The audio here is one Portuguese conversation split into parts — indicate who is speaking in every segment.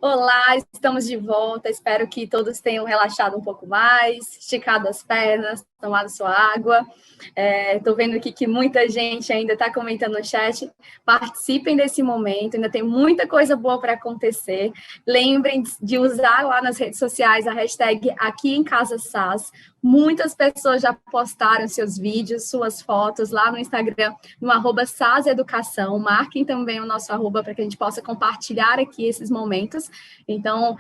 Speaker 1: Olá, estamos de volta. Espero que todos tenham relaxado um pouco mais, esticado as pernas, tomado sua água. Estou vendo aqui que muita gente ainda está comentando no chat. Participem desse momento, ainda tem muita coisa boa para acontecer. Lembrem de usar lá nas redes sociais a hashtag Aqui em Casa SAS. Muitas pessoas já postaram seus vídeos, suas fotos lá no Instagram, no @saseducação. Marquem também o nosso arroba para que a gente possa compartilhar aqui esses momentos. Então,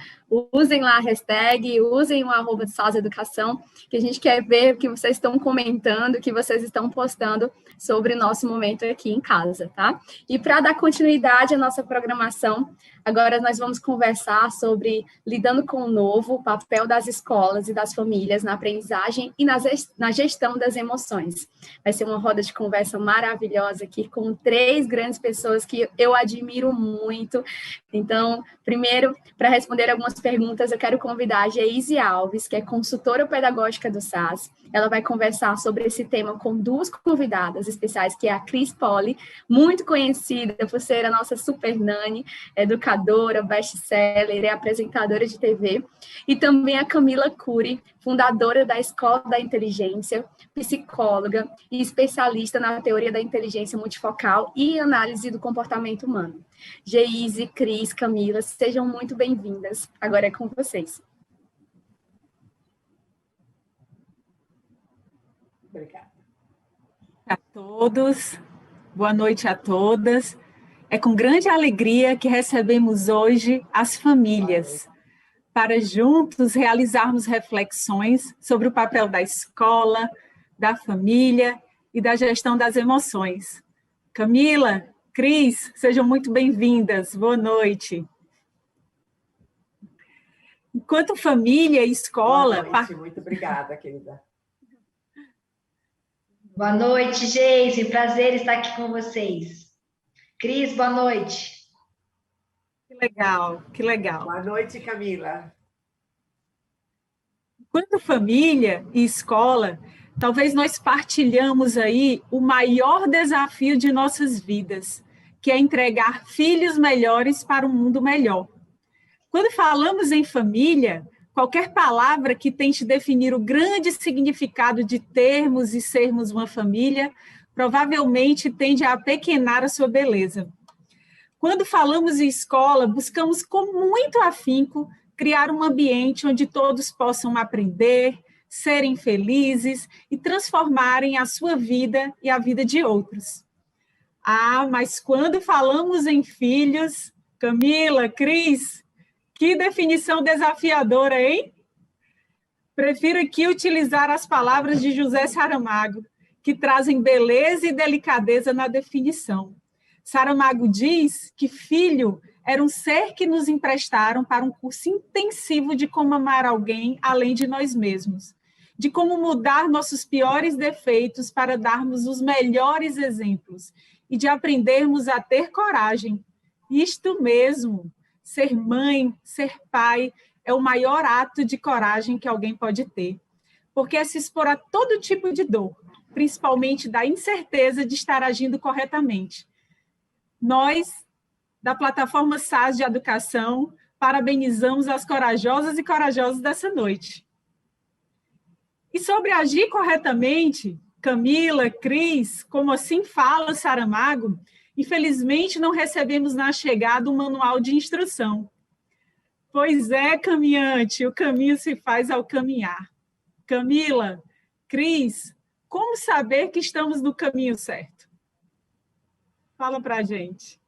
Speaker 1: usem lá a hashtag, usem o arroba de SAS Educação, que a gente quer ver o que vocês estão comentando, o que vocês estão postando sobre o nosso momento aqui em casa, tá? E para dar continuidade à nossa programação, agora nós vamos conversar sobre lidando com o novo, o papel das escolas e das famílias na aprendizagem e na gestão das emoções. Vai ser uma roda de conversa maravilhosa aqui com 3 grandes pessoas que eu admiro muito. Então, primeiro, para responder algumas perguntas, eu quero convidar a Geise Alves, que é consultora pedagógica do SAS. Ela vai conversar sobre esse tema com 2 convidadas especiais, que é a Cris Poli, muito conhecida por ser a nossa super nani, educadora, best-seller e apresentadora de TV, e também a Camila Cury, fundadora da Escola da Inteligência, psicóloga e especialista na teoria da inteligência multifocal e análise do comportamento humano. Geise, Cris, Camila, sejam muito bem-vindas. Agora é com vocês.
Speaker 2: Obrigada. A todos, boa noite a todas. É com grande alegria que recebemos hoje as famílias, para juntos realizarmos reflexões sobre o papel da escola, da família e da gestão das emoções. Camila, Cris, sejam muito bem-vindas. Boa noite. Enquanto família e escola...
Speaker 3: Boa noite, muito obrigada, querida.
Speaker 4: Boa noite, Geise. Prazer estar aqui com vocês. Cris, boa noite.
Speaker 2: Que legal, que legal.
Speaker 3: Boa noite, Camila.
Speaker 2: Enquanto família e escola, talvez nós partilhamos aí o maior desafio de nossas vidas, que é entregar filhos melhores para um mundo melhor. Quando falamos em família, qualquer palavra que tente definir o grande significado de termos e sermos uma família, provavelmente tende a apequenar a sua beleza. Quando falamos em escola, buscamos com muito afinco criar um ambiente onde todos possam aprender, serem felizes e transformarem a sua vida e a vida de outros. Mas quando falamos em filhos, Camila, Cris, que definição desafiadora, hein? Prefiro aqui utilizar as palavras de José Saramago, que trazem beleza e delicadeza na definição. Saramago diz que filho era um ser que nos emprestaram para um curso intensivo de como amar alguém além de nós mesmos, de como mudar nossos piores defeitos para darmos os melhores exemplos e de aprendermos a ter coragem. Isto mesmo, ser mãe, ser pai, é o maior ato de coragem que alguém pode ter, porque é se expor a todo tipo de dor, principalmente da incerteza de estar agindo corretamente. Nós, da plataforma SAS de Educação, parabenizamos as corajosas e corajosos dessa noite. E sobre agir corretamente, Camila, Cris, como assim fala Saramago, infelizmente não recebemos na chegada um manual de instrução. Pois é, caminhante, o caminho se faz ao caminhar. Camila, Cris, como saber que estamos no caminho certo? Fala para a gente.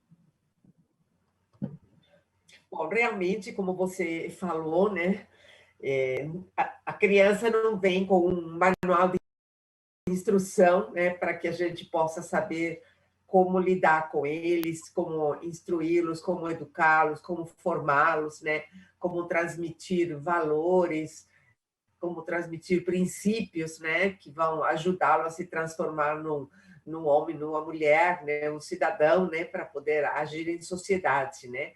Speaker 3: Bom, realmente, como você falou, né, a criança não vem com um manual de instrução, né, para que a gente possa saber como lidar com eles, como instruí-los, como educá-los, como formá-los, né, como transmitir valores, como transmitir princípios, né, que vão ajudá-lo a se transformar num homem, numa mulher, né, um cidadão, né, para poder agir em sociedade, né.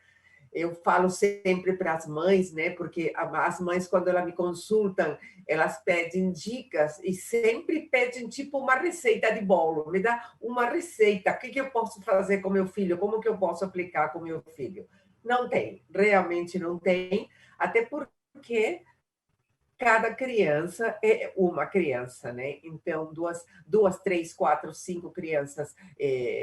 Speaker 3: Eu falo sempre para as mães, né, porque as mães, quando elas me consultam, elas pedem dicas e sempre pedem tipo uma receita de bolo. Me dá uma receita, o que eu posso fazer com meu filho, como que eu posso aplicar com meu filho? Não tem, realmente não tem, até porque cada criança é uma criança, né? Então, duas, três, quatro, cinco crianças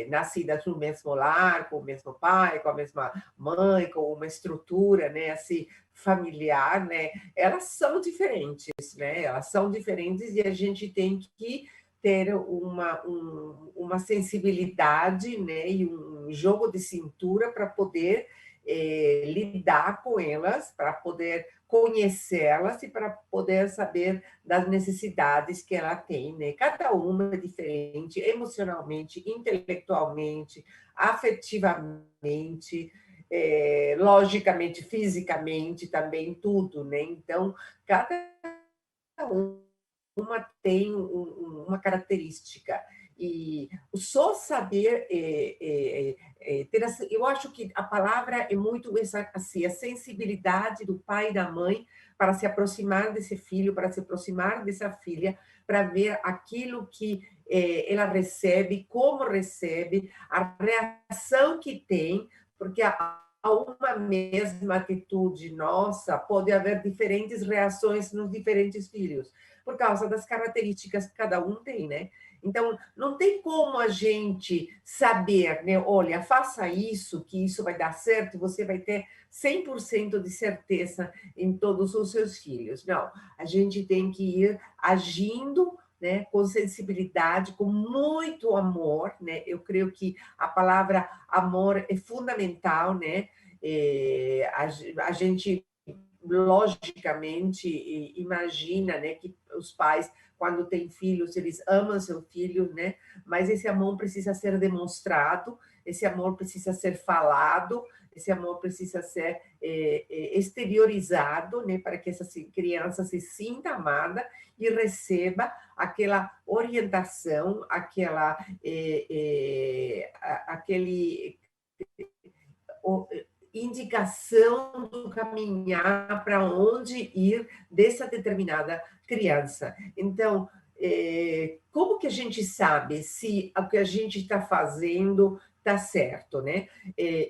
Speaker 3: nascidas no mesmo lar, com o mesmo pai, com a mesma mãe, com uma estrutura, né? Assim, familiar, né? Elas são diferentes, né? Elas são diferentes e a gente tem que ter uma sensibilidade, né? E um jogo de cintura para poder lidar com elas, para poder conhecê-las e para poder saber das necessidades que ela tem, né? Cada uma é diferente, emocionalmente, intelectualmente, afetivamente, logicamente, fisicamente, também tudo, né? Então, cada uma tem uma característica. E só saber ter eu acho que a palavra é muito essa, assim, a sensibilidade do pai e da mãe para se aproximar desse filho, para se aproximar dessa filha, para ver aquilo que ela recebe, como recebe, a reação que tem, porque a uma mesma atitude nossa pode haver diferentes reações nos diferentes filhos, por causa das características que cada um tem, né? Então, não tem como a gente saber, né? Olha, faça isso, que isso vai dar certo, você vai ter 100% de certeza em todos os seus filhos. Não, a gente tem que ir agindo, né, com sensibilidade, com muito amor, né? Eu creio que a palavra amor é fundamental, né? A gente logicamente imagina, né, que os pais, quando têm filhos, eles amam seu filho, né? Mas esse amor precisa ser demonstrado, esse amor precisa ser falado, esse amor precisa ser exteriorizado, né, para que essa criança se sinta amada e receba aquela orientação, aquele indicação do caminhar para onde ir dessa determinada criança. Então, como que a gente sabe se o que a gente está fazendo está certo, né?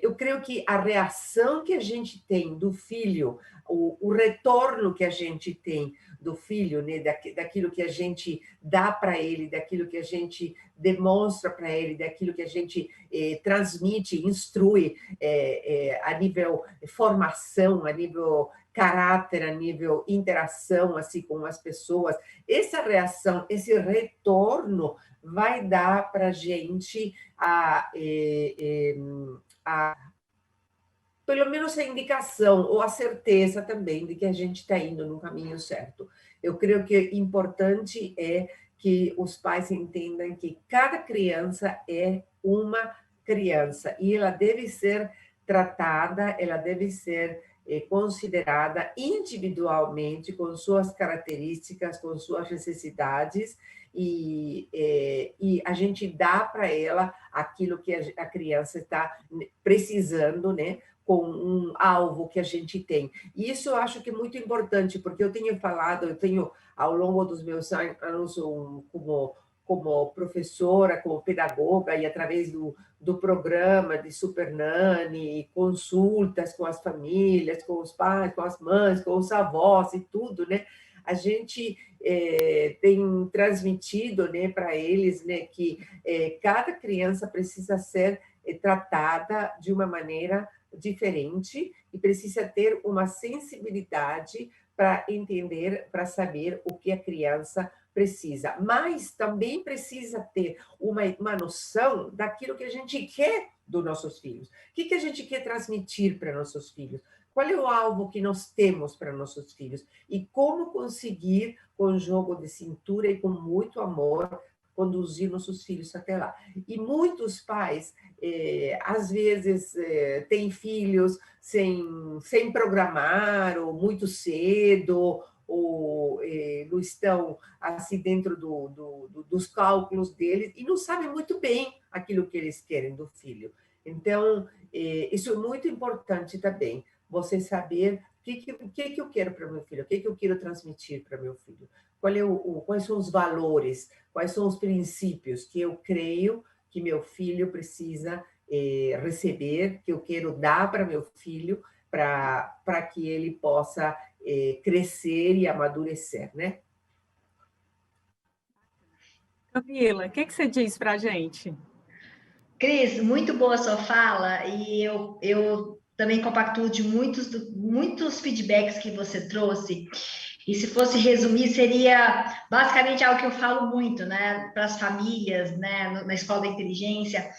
Speaker 3: Eu creio que a reação que a gente tem do filho, o retorno que a gente tem do filho, né, daquilo que a gente dá para ele, daquilo que a gente demonstra para ele, daquilo que a gente transmite, instrui a nível formação, a nível caráter, a nível interação assim com as pessoas, essa reação, esse retorno vai dar para a gente pelo menos a indicação ou a certeza também de que a gente está indo no caminho certo. Eu creio que o importante é que os pais entendam que cada criança é uma criança e ela deve ser tratada, ela deve ser considerada individualmente, com suas características, com suas necessidades, e a gente dá para ela aquilo que a criança está precisando, né? Com um alvo que a gente tem. E isso eu acho que é muito importante, porque eu tenho, ao longo dos meus anos como professora, como pedagoga, e através do programa de Super Nani, consultas com as famílias, com os pais, com as mães, com os avós e tudo, né? A gente tem transmitido, né, para eles, né, que cada criança precisa ser tratada de uma maneira diferente e precisa ter uma sensibilidade para entender, para saber o que a criança precisa. Mas também precisa ter uma noção daquilo que a gente quer dos nossos filhos. O que a gente quer transmitir para nossos filhos? Qual é o alvo que nós temos para nossos filhos? E como conseguir, com jogo de cintura e com muito amor, conduzir nossos filhos até lá. E muitos pais, às vezes, têm filhos sem programar, ou muito cedo, ou não estão assim dentro dos cálculos deles, e não sabem muito bem aquilo que eles querem do filho. Então, isso é muito importante também, você saber o que eu quero para meu filho, o que eu quero transmitir para meu filho, quais são os valores, quais são os princípios que eu creio que meu filho precisa receber, que eu quero dar para meu filho, para que ele possa crescer e amadurecer, né?
Speaker 2: Camila, o que você diz para a gente?
Speaker 4: Cris, muito boa a sua fala, e eu também compactuo de muitos feedbacks que você trouxe. E se fosse resumir, seria basicamente algo que eu falo muito, né, para as famílias, né, na escola da inteligência,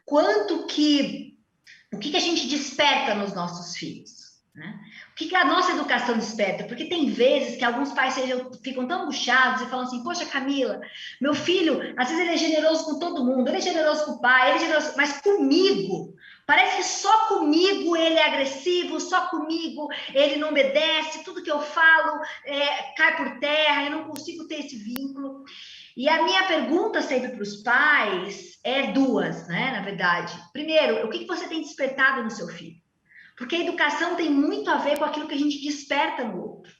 Speaker 4: o que a gente desperta nos nossos filhos, né? O que a nossa educação desperta? Porque tem vezes que alguns pais ficam tão angustiados e falam assim, poxa, Camila, meu filho, às vezes ele é generoso com todo mundo, ele é generoso com o pai, ele é generoso, mas comigo, parece que só comigo ele é agressivo, só comigo ele não obedece, tudo que eu falo cai por terra, eu não consigo ter esse vínculo. E a minha pergunta sempre para os pais é duas, né, na verdade. Primeiro, o que você tem despertado no seu filho? Porque a educação tem muito a ver com aquilo que a gente desperta no outro.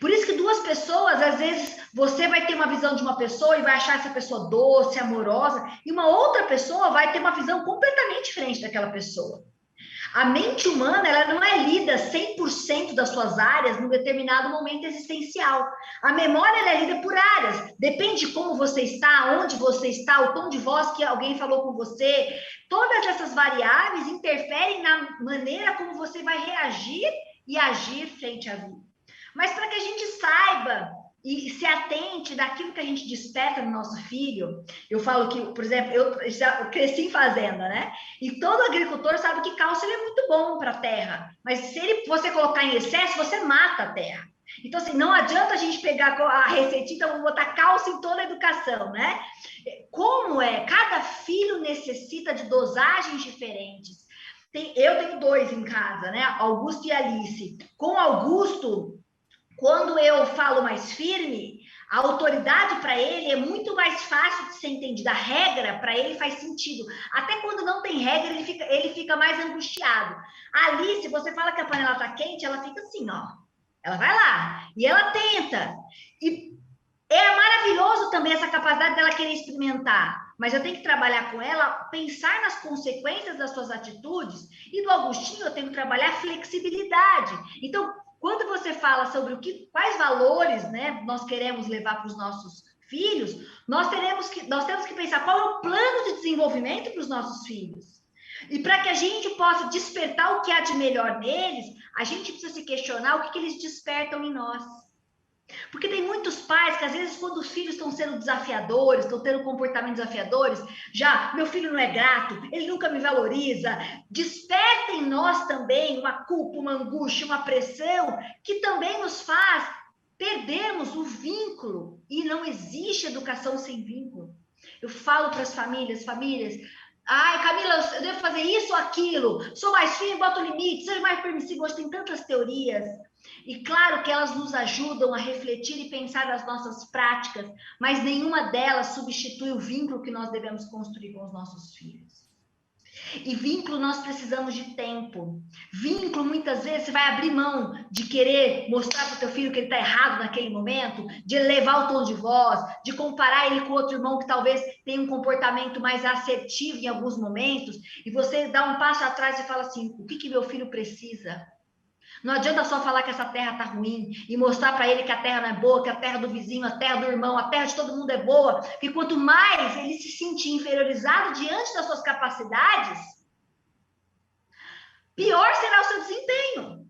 Speaker 4: Por isso que duas pessoas, às vezes, você vai ter uma visão de uma pessoa e vai achar essa pessoa doce, amorosa, e uma outra pessoa vai ter uma visão completamente diferente daquela pessoa. A mente humana, ela não é lida 100% das suas áreas num determinado momento existencial. A memória, ela é lida por áreas. Depende de como você está, onde você está, o tom de voz que alguém falou com você. Todas essas variáveis interferem na maneira como você vai reagir e agir frente à vida. Mas para que a gente saiba e se atente daquilo que a gente desperta no nosso filho, eu falo que, por exemplo, eu já cresci em fazenda, né? E todo agricultor sabe que cálcio ele é muito bom para a terra, mas se você colocar em excesso, você mata a terra. Então, assim, não adianta a gente pegar a receitinha, então vamos botar cálcio em toda a educação, né? Como cada filho necessita de dosagens diferentes. Eu tenho 2 em casa, né? Augusto e Alice. Com Augusto, quando eu falo mais firme, a autoridade para ele é muito mais fácil de ser entendida. A regra para ele faz sentido. Até quando não tem regra, ele fica mais angustiado. Ali, se você fala que a panela está quente, ela fica assim, ó. Ela vai lá e ela tenta. E é maravilhoso também essa capacidade dela querer experimentar. Mas eu tenho que trabalhar com ela, pensar nas consequências das suas atitudes. E do Agostinho eu tenho que trabalhar flexibilidade. Então, quando você fala sobre quais valores, né, nós queremos levar para os nossos filhos, nós temos que pensar qual é o plano de desenvolvimento para os nossos filhos. E para que a gente possa despertar o que há de melhor neles, a gente precisa se questionar o que eles despertam em nós. Porque tem muitos pais que, às vezes, quando os filhos estão sendo desafiadores, estão tendo comportamentos desafiadores, meu filho não é grato, ele nunca me valoriza, desperta em nós também uma culpa, uma angústia, uma pressão, que também nos faz perdermos o vínculo. E não existe educação sem vínculo. Eu falo para as famílias, ai, Camila, eu devo fazer isso ou aquilo, sou mais firme, boto limite, seja mais permissivo. Hoje tem tantas teorias. E claro que elas nos ajudam a refletir e pensar nas nossas práticas, mas nenhuma delas substitui o vínculo que nós devemos construir com os nossos filhos. E vínculo nós precisamos de tempo. Vínculo, muitas vezes, você vai abrir mão de querer mostrar para o teu filho que ele está errado naquele momento, de elevar o tom de voz, de comparar ele com outro irmão que talvez tenha um comportamento mais assertivo em alguns momentos, e você dá um passo atrás e fala assim, o que meu filho precisa? Não adianta só falar que essa terra está ruim e mostrar para ele que a terra não é boa, que a terra do vizinho, a terra do irmão, a terra de todo mundo é boa, que quanto mais ele se sentir inferiorizado diante das suas capacidades, pior será o seu desempenho.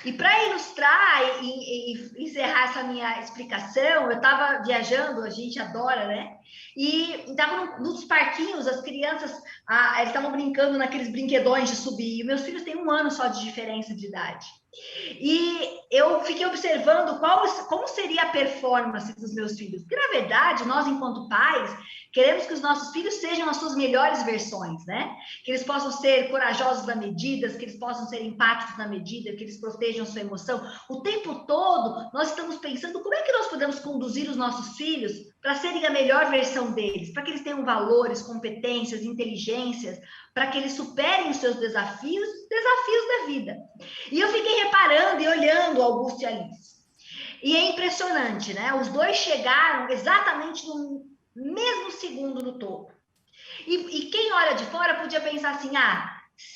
Speaker 4: E para ilustrar e encerrar essa minha explicação, eu estava viajando, a gente adora, né? E estava nos parquinhos, as crianças, eles estavam brincando naqueles brinquedões de subir. E meus filhos têm 1 ano só de diferença de idade. E eu fiquei observando como seria a performance dos meus filhos. Porque, na verdade, nós, enquanto pais, queremos que os nossos filhos sejam as suas melhores versões, né? Que eles possam ser corajosos na medida, que eles possam ser empáticos na medida, que eles protejam a sua emoção. O tempo todo, nós estamos pensando como é que nós podemos conduzir os nossos filhos para serem a melhor versão deles, para que eles tenham valores, competências, inteligências, para que eles superem os seus desafios da vida. E eu fiquei reparando e olhando Augusto e Alice. E é impressionante, né? Os dois chegaram exatamente no mesmo segundo no topo. E quem olha de fora podia pensar assim,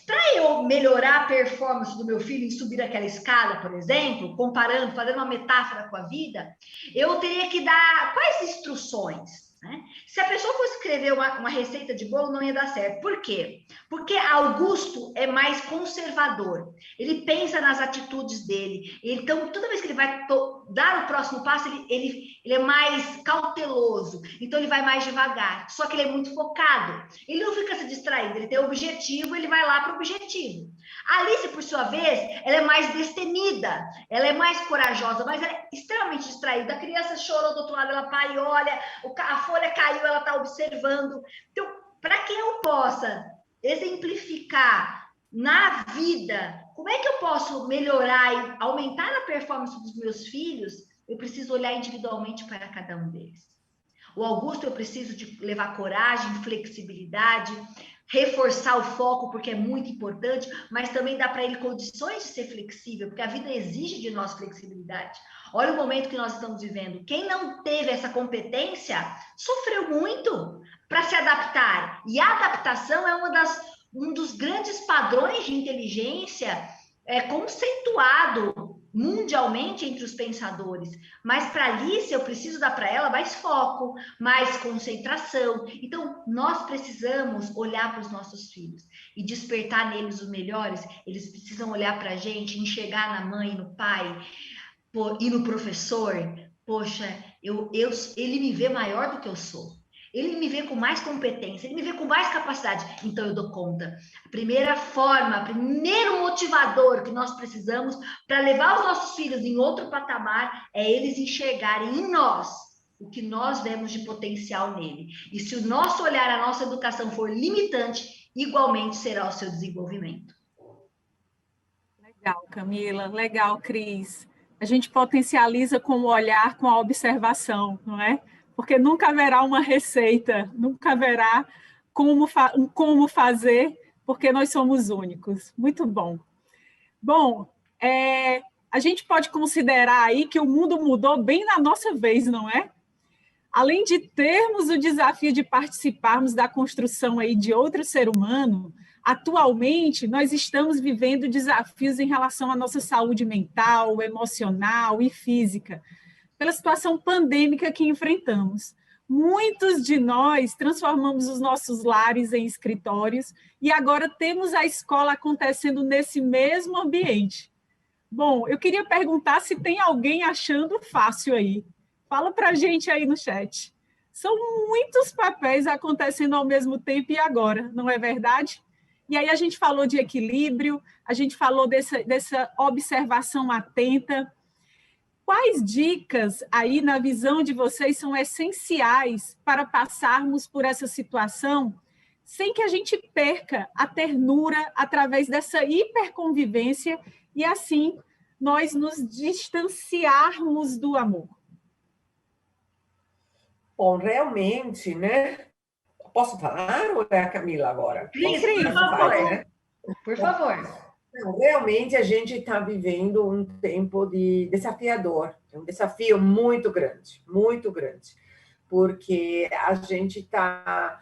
Speaker 4: para eu melhorar a performance do meu filho em subir aquela escada, por exemplo, comparando, fazendo uma metáfora com a vida, eu teria que dar quais instruções? Né? Se a pessoa fosse escrever uma receita de bolo, não ia dar certo. Por quê? Porque Augusto é mais conservador. Ele pensa nas atitudes dele. Então, toda vez que ele vai dar o próximo passo, ele é mais cauteloso. Então, ele vai mais devagar. Só que ele é muito focado. Ele não fica se distraindo. Ele tem objetivo, ele vai lá para o objetivo. A Alice, por sua vez, ela é mais destemida, ela é mais corajosa, mas ela é extremamente distraída. A criança chorou do outro lado, ela pai, olha, a folha caiu, ela está observando. Então, para que eu possa exemplificar na vida, como é que eu posso melhorar e aumentar a performance dos meus filhos, eu preciso olhar individualmente para cada um deles. O Augusto, eu preciso de levar coragem, flexibilidade, reforçar o foco, porque é muito importante, mas também dá para ele condições de ser flexível, porque a vida exige de nós flexibilidade. Olha o momento que nós estamos vivendo. Quem não teve essa competência sofreu muito para se adaptar. E a adaptação é um dos grandes padrões de inteligência conceituado mundialmente entre os pensadores, mas para Alice eu preciso dar para ela mais foco, mais concentração. Então, nós precisamos olhar para os nossos filhos e despertar neles os melhores. Eles precisam olhar para a gente, enxergar na mãe, no pai e no professor. Poxa, ele me vê maior do que eu sou. Ele me vê com mais competência, ele me vê com mais capacidade, então eu dou conta. A primeira forma, o primeiro motivador que nós precisamos para levar os nossos filhos em outro patamar é eles enxergarem em nós o que nós vemos de potencial nele. E se o nosso olhar, a nossa educação for limitante, igualmente será o seu desenvolvimento.
Speaker 2: Legal, Camila, legal, Cris. A gente potencializa com o olhar, com a observação, não é? Porque nunca haverá uma receita, nunca haverá como fazer, porque nós somos únicos. Muito bom. Bom, a gente pode considerar aí que o mundo mudou bem na nossa vez, não é? Além de termos o desafio de participarmos da construção aí de outro ser humano, atualmente nós estamos vivendo desafios em relação à nossa saúde mental, emocional e física, pela situação pandêmica que enfrentamos. Muitos de nós transformamos os nossos lares em escritórios e agora temos a escola acontecendo nesse mesmo ambiente. Bom, eu queria perguntar se tem alguém achando fácil aí. Fala para a gente aí no chat. São muitos papéis acontecendo ao mesmo tempo e agora, não é verdade? E aí a gente falou de equilíbrio, a gente falou dessa observação atenta. Quais dicas aí, na visão de vocês, são essenciais para passarmos por essa situação sem que a gente perca a ternura através dessa hiperconvivência e, assim, nós nos distanciarmos do amor?
Speaker 3: Bom, realmente, né? Posso falar ou é a Camila agora?
Speaker 4: Cris, por favor. Né? Por favor.
Speaker 3: Não, realmente a gente está vivendo um tempo desafiador, um desafio muito grande, porque a gente está,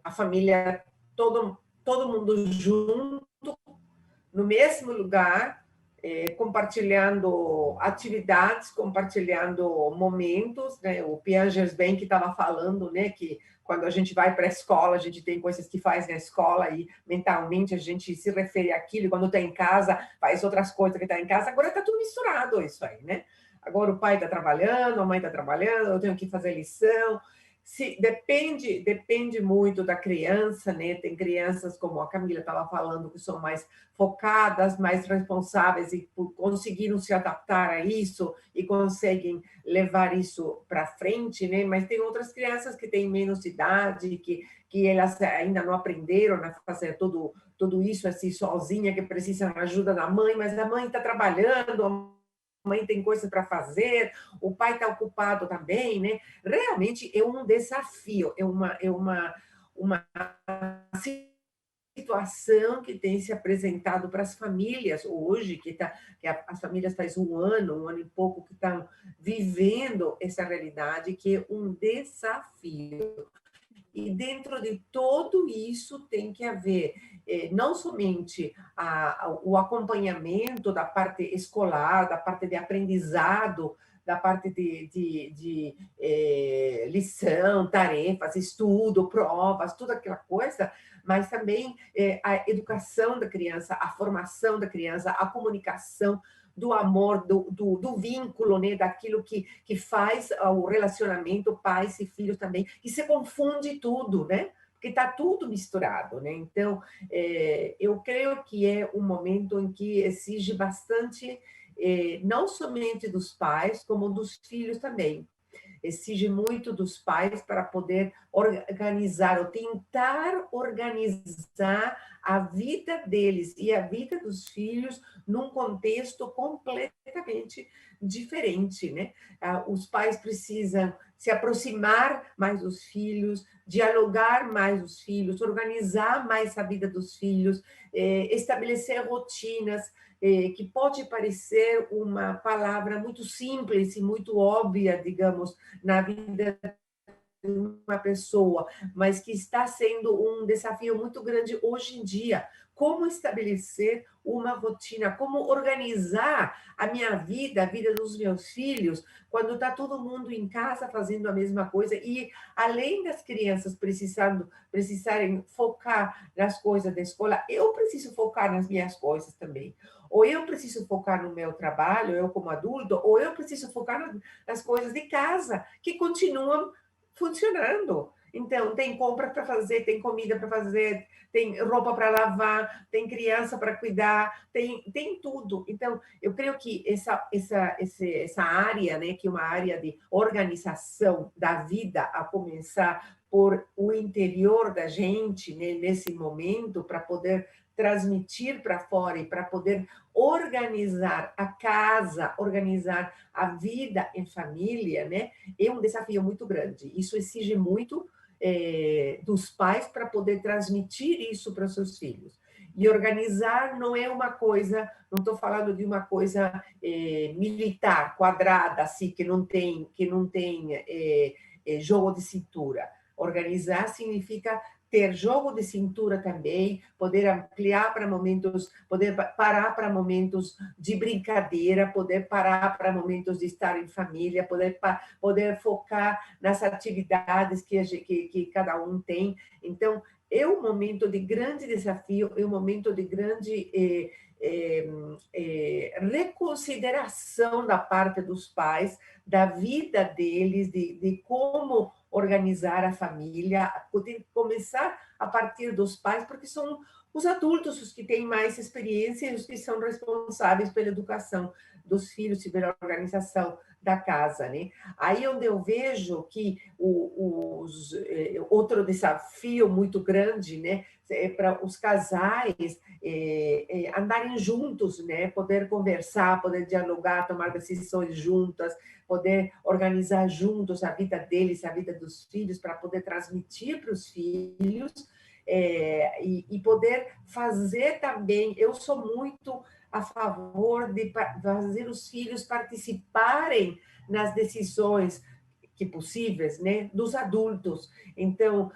Speaker 3: a família, todo mundo junto, no mesmo lugar, compartilhando atividades, compartilhando momentos, né? O Piaget bem que estava falando, né, que quando a gente vai para a escola, a gente tem coisas que faz na escola e mentalmente a gente se refere àquilo, e quando está em casa, faz outras coisas que está em casa. Agora está tudo misturado isso aí, né? Agora o pai está trabalhando, a mãe está trabalhando, eu tenho que fazer lição. Depende muito da criança, né? Tem crianças, como a Camila estava falando, que são mais focadas, mais responsáveis e conseguiram se adaptar a isso e conseguem levar isso para frente, né? Mas tem outras crianças que têm menos idade, que elas ainda não aprenderam a fazer tudo isso assim sozinha, que precisam de ajuda da mãe, mas a mãe está trabalhando, a mãe tem coisas para fazer, o pai está ocupado também, né? Realmente é um desafio, é uma situação que tem se apresentado para as famílias hoje, que as famílias faz um ano e pouco que estão vivendo essa realidade, que é um desafio. E dentro de tudo isso tem que haver não somente o acompanhamento da parte escolar, da parte de aprendizado, da parte de lição, tarefas, estudo, provas, toda aquela coisa, mas também a educação da criança, a formação da criança, a comunicação, do amor, do vínculo, né, daquilo que faz o relacionamento pais e filhos também, e se confunde tudo, né? Porque está tudo misturado, né? Então, eu creio que é um momento em que exige bastante, não somente dos pais, como dos filhos também. Exige muito dos pais para poder organizar ou tentar organizar a vida deles e a vida dos filhos num contexto completamente diferente, né? Os pais precisam se aproximar mais dos filhos, dialogar mais os filhos, organizar mais a vida dos filhos, estabelecer rotinas, que pode parecer uma palavra muito simples e muito óbvia, digamos, na vida de uma pessoa, mas que está sendo um desafio muito grande hoje em dia. Como estabelecer uma rotina, como organizar a minha vida, a vida dos meus filhos, quando está todo mundo em casa fazendo a mesma coisa e, além das crianças precisarem focar nas coisas da escola, eu preciso focar nas minhas coisas também. Ou eu preciso focar no meu trabalho, eu como adulto, ou eu preciso focar nas coisas de casa, que continuam funcionando. Então, tem compra para fazer, tem comida para fazer, tem roupa para lavar, tem criança para cuidar, tem tudo. Então, eu creio que essa área, né, que é uma área de organização da vida, a começar por o interior da gente, né, nesse momento, para poder transmitir para fora e para poder organizar a casa, organizar a vida em família, né? É um desafio muito grande. Isso exige muito dos pais para poder transmitir isso para os seus filhos. E organizar não é uma coisa, não estou falando de uma coisa militar, quadrada, assim, que não tem jogo de cintura. Organizar significa ter jogo de cintura também, poder ampliar para momentos, poder parar para momentos de brincadeira, poder parar para momentos de estar em família, poder focar nas atividades que cada um tem. Então, é um momento de grande desafio, é um momento de grande reconsideração da parte dos pais, da vida deles, de como organizar a família, tem que começar a partir dos pais, porque são os adultos os que têm mais experiência e os que são responsáveis pela educação dos filhos e pela organização da casa, né? Aí onde eu vejo que outro desafio muito grande, né, é para os casais andarem juntos, né, poder conversar, poder dialogar, tomar decisões juntas, poder organizar juntos a vida deles, a vida dos filhos, para poder transmitir para os filhos, e poder fazer também. Eu sou muito a favor de fazer os filhos participarem nas decisões que possíveis, né, dos adultos. Então,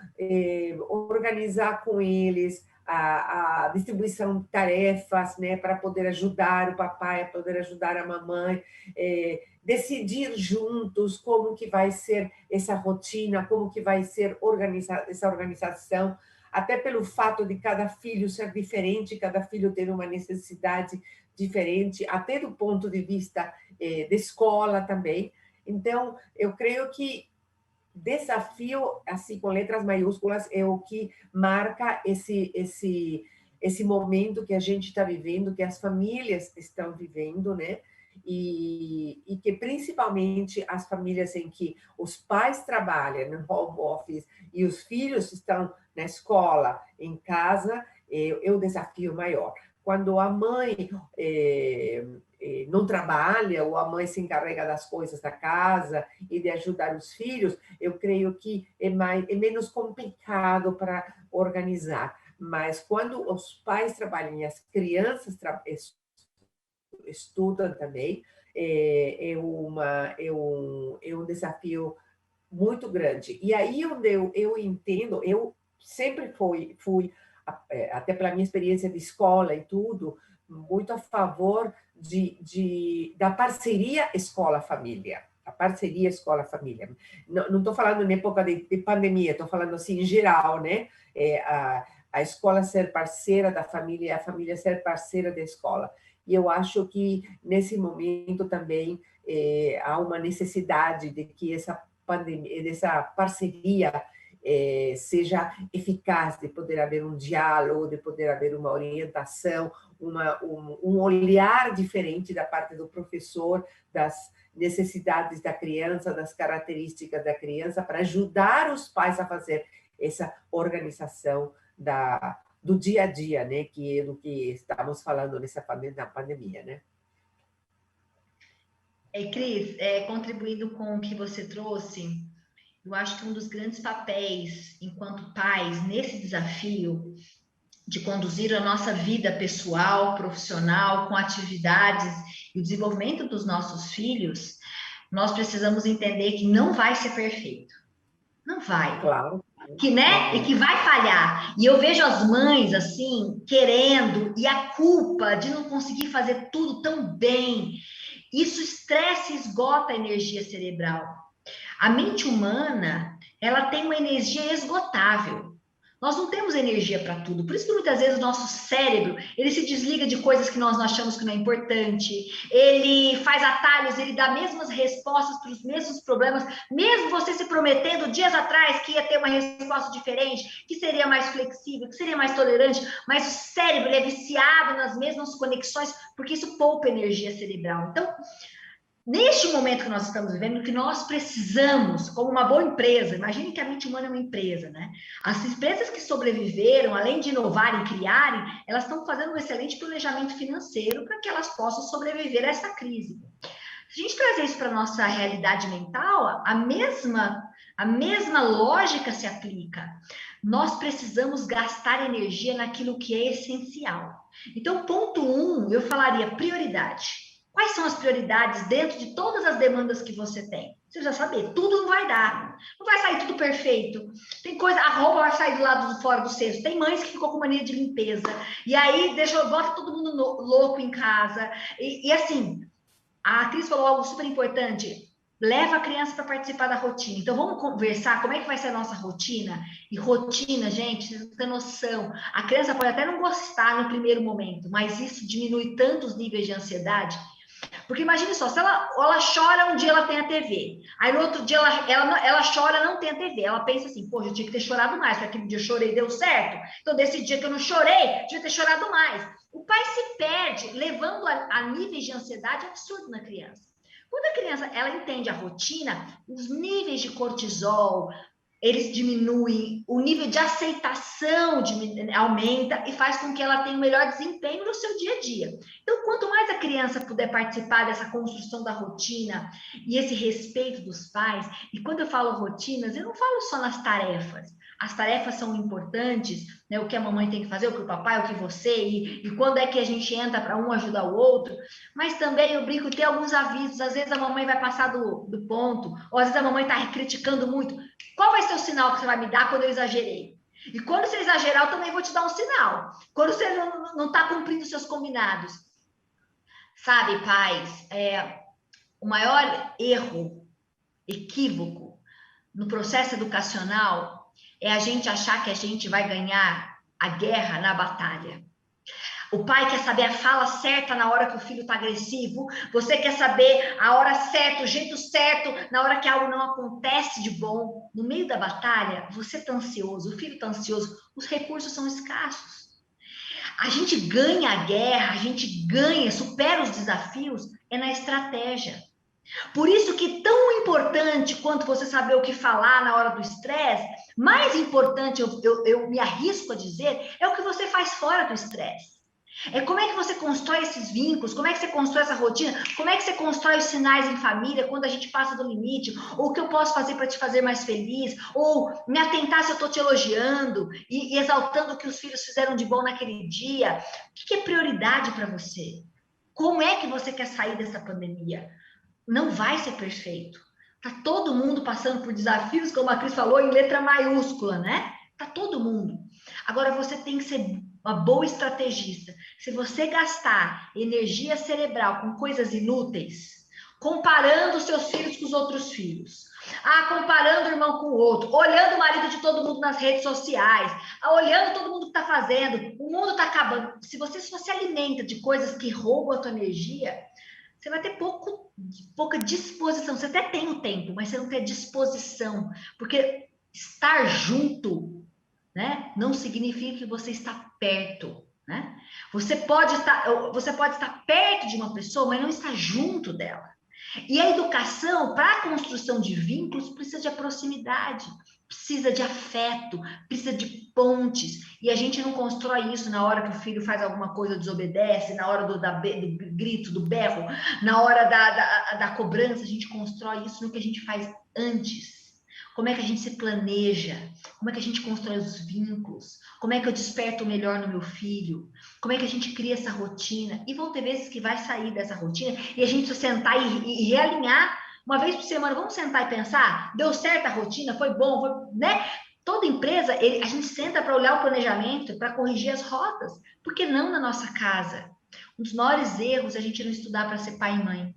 Speaker 3: organizar com eles a distribuição de tarefas, né, para poder ajudar o papai, para poder ajudar a mamãe, decidir juntos como que vai ser essa rotina, como que vai ser essa organização, até pelo fato de cada filho ser diferente, cada filho ter uma necessidade diferente, até do ponto de vista de escola também. Então, eu creio que desafio, assim, com letras maiúsculas, é o que marca esse momento que a gente está vivendo, que as famílias estão vivendo, né? E que principalmente as famílias em que os pais trabalham no home office e os filhos estão na escola, em casa, é o desafio maior. Quando a mãe não trabalha, ou a mãe se encarrega das coisas da casa e de ajudar os filhos, eu creio que é menos complicado para organizar. Mas quando os pais trabalham e as crianças estudam também, é um desafio muito grande. E aí onde eu entendo, eu sempre fui até pela minha experiência de escola e tudo, muito a favor da parceria escola-família. A parceria escola-família. Não estou falando em época de pandemia, estou falando assim em geral, né? A escola ser parceira da família e a família ser parceira da escola. E eu acho que, nesse momento também, há uma necessidade de que essa parceria seja eficaz, de poder haver um diálogo, de poder haver uma orientação, um olhar diferente da parte do professor, das necessidades da criança, das características da criança, para ajudar os pais a fazer essa organização do dia a dia, né? Que é do que estamos falando na pandemia, né?
Speaker 4: Cris, contribuindo com o que você trouxe, eu acho que um dos grandes papéis enquanto pais nesse desafio de conduzir a nossa vida pessoal, profissional, com atividades e o desenvolvimento dos nossos filhos, nós precisamos entender que não vai ser perfeito. Não vai.
Speaker 3: Claro.
Speaker 4: E que vai falhar. E eu vejo as mães, assim, querendo, e a culpa de não conseguir fazer tudo tão bem. Isso estressa e esgota a energia cerebral. A mente humana, ela tem uma energia esgotável. Nós não temos energia para tudo. Por isso que muitas vezes o nosso cérebro, ele se desliga de coisas que nós achamos que não é importante. Ele faz atalhos, ele dá mesmas respostas para os mesmos problemas, mesmo você se prometendo dias atrás que ia ter uma resposta diferente, que seria mais flexível, que seria mais tolerante, mas o cérebro ele é viciado nas mesmas conexões, porque isso poupa energia cerebral. Então, neste momento que nós estamos vivendo, que nós precisamos, como uma boa empresa, imagine que a mente humana é uma empresa, né? As empresas que sobreviveram, além de inovarem, criarem, elas estão fazendo um excelente planejamento financeiro para que elas possam sobreviver a essa crise. Se a gente trazer isso para a nossa realidade mental, a mesma lógica se aplica. Nós precisamos gastar energia naquilo que é essencial. Então, ponto 1, eu falaria prioridade. Quais são as prioridades dentro de todas as demandas que você tem? Você precisa saber, tudo não vai dar. Não vai sair tudo perfeito. Tem coisa, a roupa vai sair do lado de fora do cesto. Tem mães que ficam com mania de limpeza. E aí, bota todo mundo louco em casa. E assim, a Cris falou algo super importante. Leva a criança para participar da rotina. Então, vamos conversar como é que vai ser a nossa rotina. E rotina, gente, vocês não têm noção. A criança pode até não gostar no primeiro momento, mas isso diminui tanto os níveis de ansiedade. Porque imagine só, se ela chora, um dia ela tem a TV. Aí no outro dia ela chora, não tem a TV. Ela pensa assim, poxa, eu tinha que ter chorado mais, porque aquele dia eu chorei, deu certo. Então, desse dia que eu não chorei, eu tinha que ter chorado mais. O pai se perde, levando a níveis de ansiedade absurdo na criança. Quando a criança ela entende a rotina, os níveis de cortisol, eles diminuem, o nível de aceitação aumenta e faz com que ela tenha um melhor desempenho no seu dia a dia. Então, quanto mais a criança puder participar dessa construção da rotina e esse respeito dos pais, e quando eu falo rotinas, eu não falo só nas tarefas. As tarefas são importantes, né? O que a mamãe tem que fazer, o que o papai, o que você, e quando é que a gente entra para um ajudar o outro. Mas também eu brinco, tem alguns avisos, às vezes a mamãe vai passar do ponto, ou às vezes a mamãe está criticando muito. Qual vai ser o sinal que você vai me dar quando eu exagerei? E quando você exagerar, eu também vou te dar um sinal. Quando você não está cumprindo seus combinados. Sabe, pais, o maior erro, equívoco no processo educacional é a gente achar que a gente vai ganhar a guerra na batalha. O pai quer saber a fala certa na hora que o filho está agressivo. Você quer saber a hora certa, o jeito certo, na hora que algo não acontece de bom. No meio da batalha, você está ansioso, o filho está ansioso, os recursos são escassos. A gente ganha a guerra, a gente ganha, supera os desafios, é na estratégia. Por isso que tão importante quanto você saber o que falar na hora do estresse, mais importante, eu me arrisco a dizer, é o que você faz fora do estresse. É como é que você constrói esses vínculos, como é que você constrói essa rotina, como é que você constrói os sinais em família quando a gente passa do limite, ou o que eu posso fazer para te fazer mais feliz, ou me atentar se eu estou te elogiando e exaltando o que os filhos fizeram de bom naquele dia. O que é prioridade para você? Como é que você quer sair dessa pandemia? Não vai ser perfeito, Tá todo mundo passando por desafios, como a Cris falou, em letra maiúscula, né? Tá todo mundo. Agora, você tem que ser uma boa estrategista. Se você gastar energia cerebral com coisas inúteis, comparando os seus filhos com os outros filhos, comparando o irmão com o outro, olhando o marido de todo mundo nas redes sociais, olhando todo mundo que está fazendo, o mundo está acabando. Se você só se alimenta de coisas que roubam a tua energia, você vai ter pouca disposição. Você até tem o tempo, mas você não tem a disposição, porque estar junto, né, não significa que você está perto, né? Você pode estar perto de uma pessoa, mas não estar junto dela. E a educação, para a construção de vínculos, precisa de proximidade, precisa de afeto, precisa de pontes. E a gente não constrói isso na hora que o filho faz alguma coisa, desobedece, na hora do grito, do berro, na hora da cobrança. A gente constrói isso no que a gente faz antes. Como é que a gente se planeja? Como é que a gente constrói os vínculos? Como é que eu desperto o melhor no meu filho? Como é que a gente cria essa rotina? E vão ter vezes que vai sair dessa rotina e a gente precisa sentar e realinhar uma vez por semana. Vamos sentar e pensar? Deu certo a rotina? Foi bom? Né? Toda empresa, a gente senta para olhar o planejamento, para corrigir as rotas. Por que não na nossa casa? Um dos maiores erros é a gente não estudar para ser pai e mãe.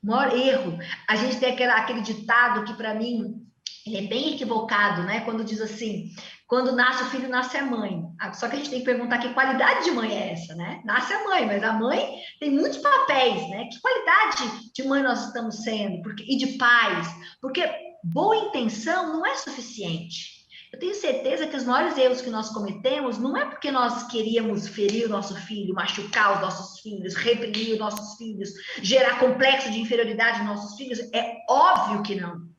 Speaker 4: O maior erro, a gente tem aquele ditado que, para mim, ele é bem equivocado, né? Quando diz assim, quando nasce o filho, nasce a mãe. Só que a gente tem que perguntar que qualidade de mãe é essa, né? Nasce a mãe, mas a mãe tem muitos papéis, né? Que qualidade de mãe nós estamos sendo? E de pais? Porque boa intenção não é suficiente. Eu tenho certeza que os maiores erros que nós cometemos não é porque nós queríamos ferir o nosso filho, machucar os nossos filhos, reprimir os nossos filhos, gerar complexo de inferioridade nos nossos filhos. É óbvio que não.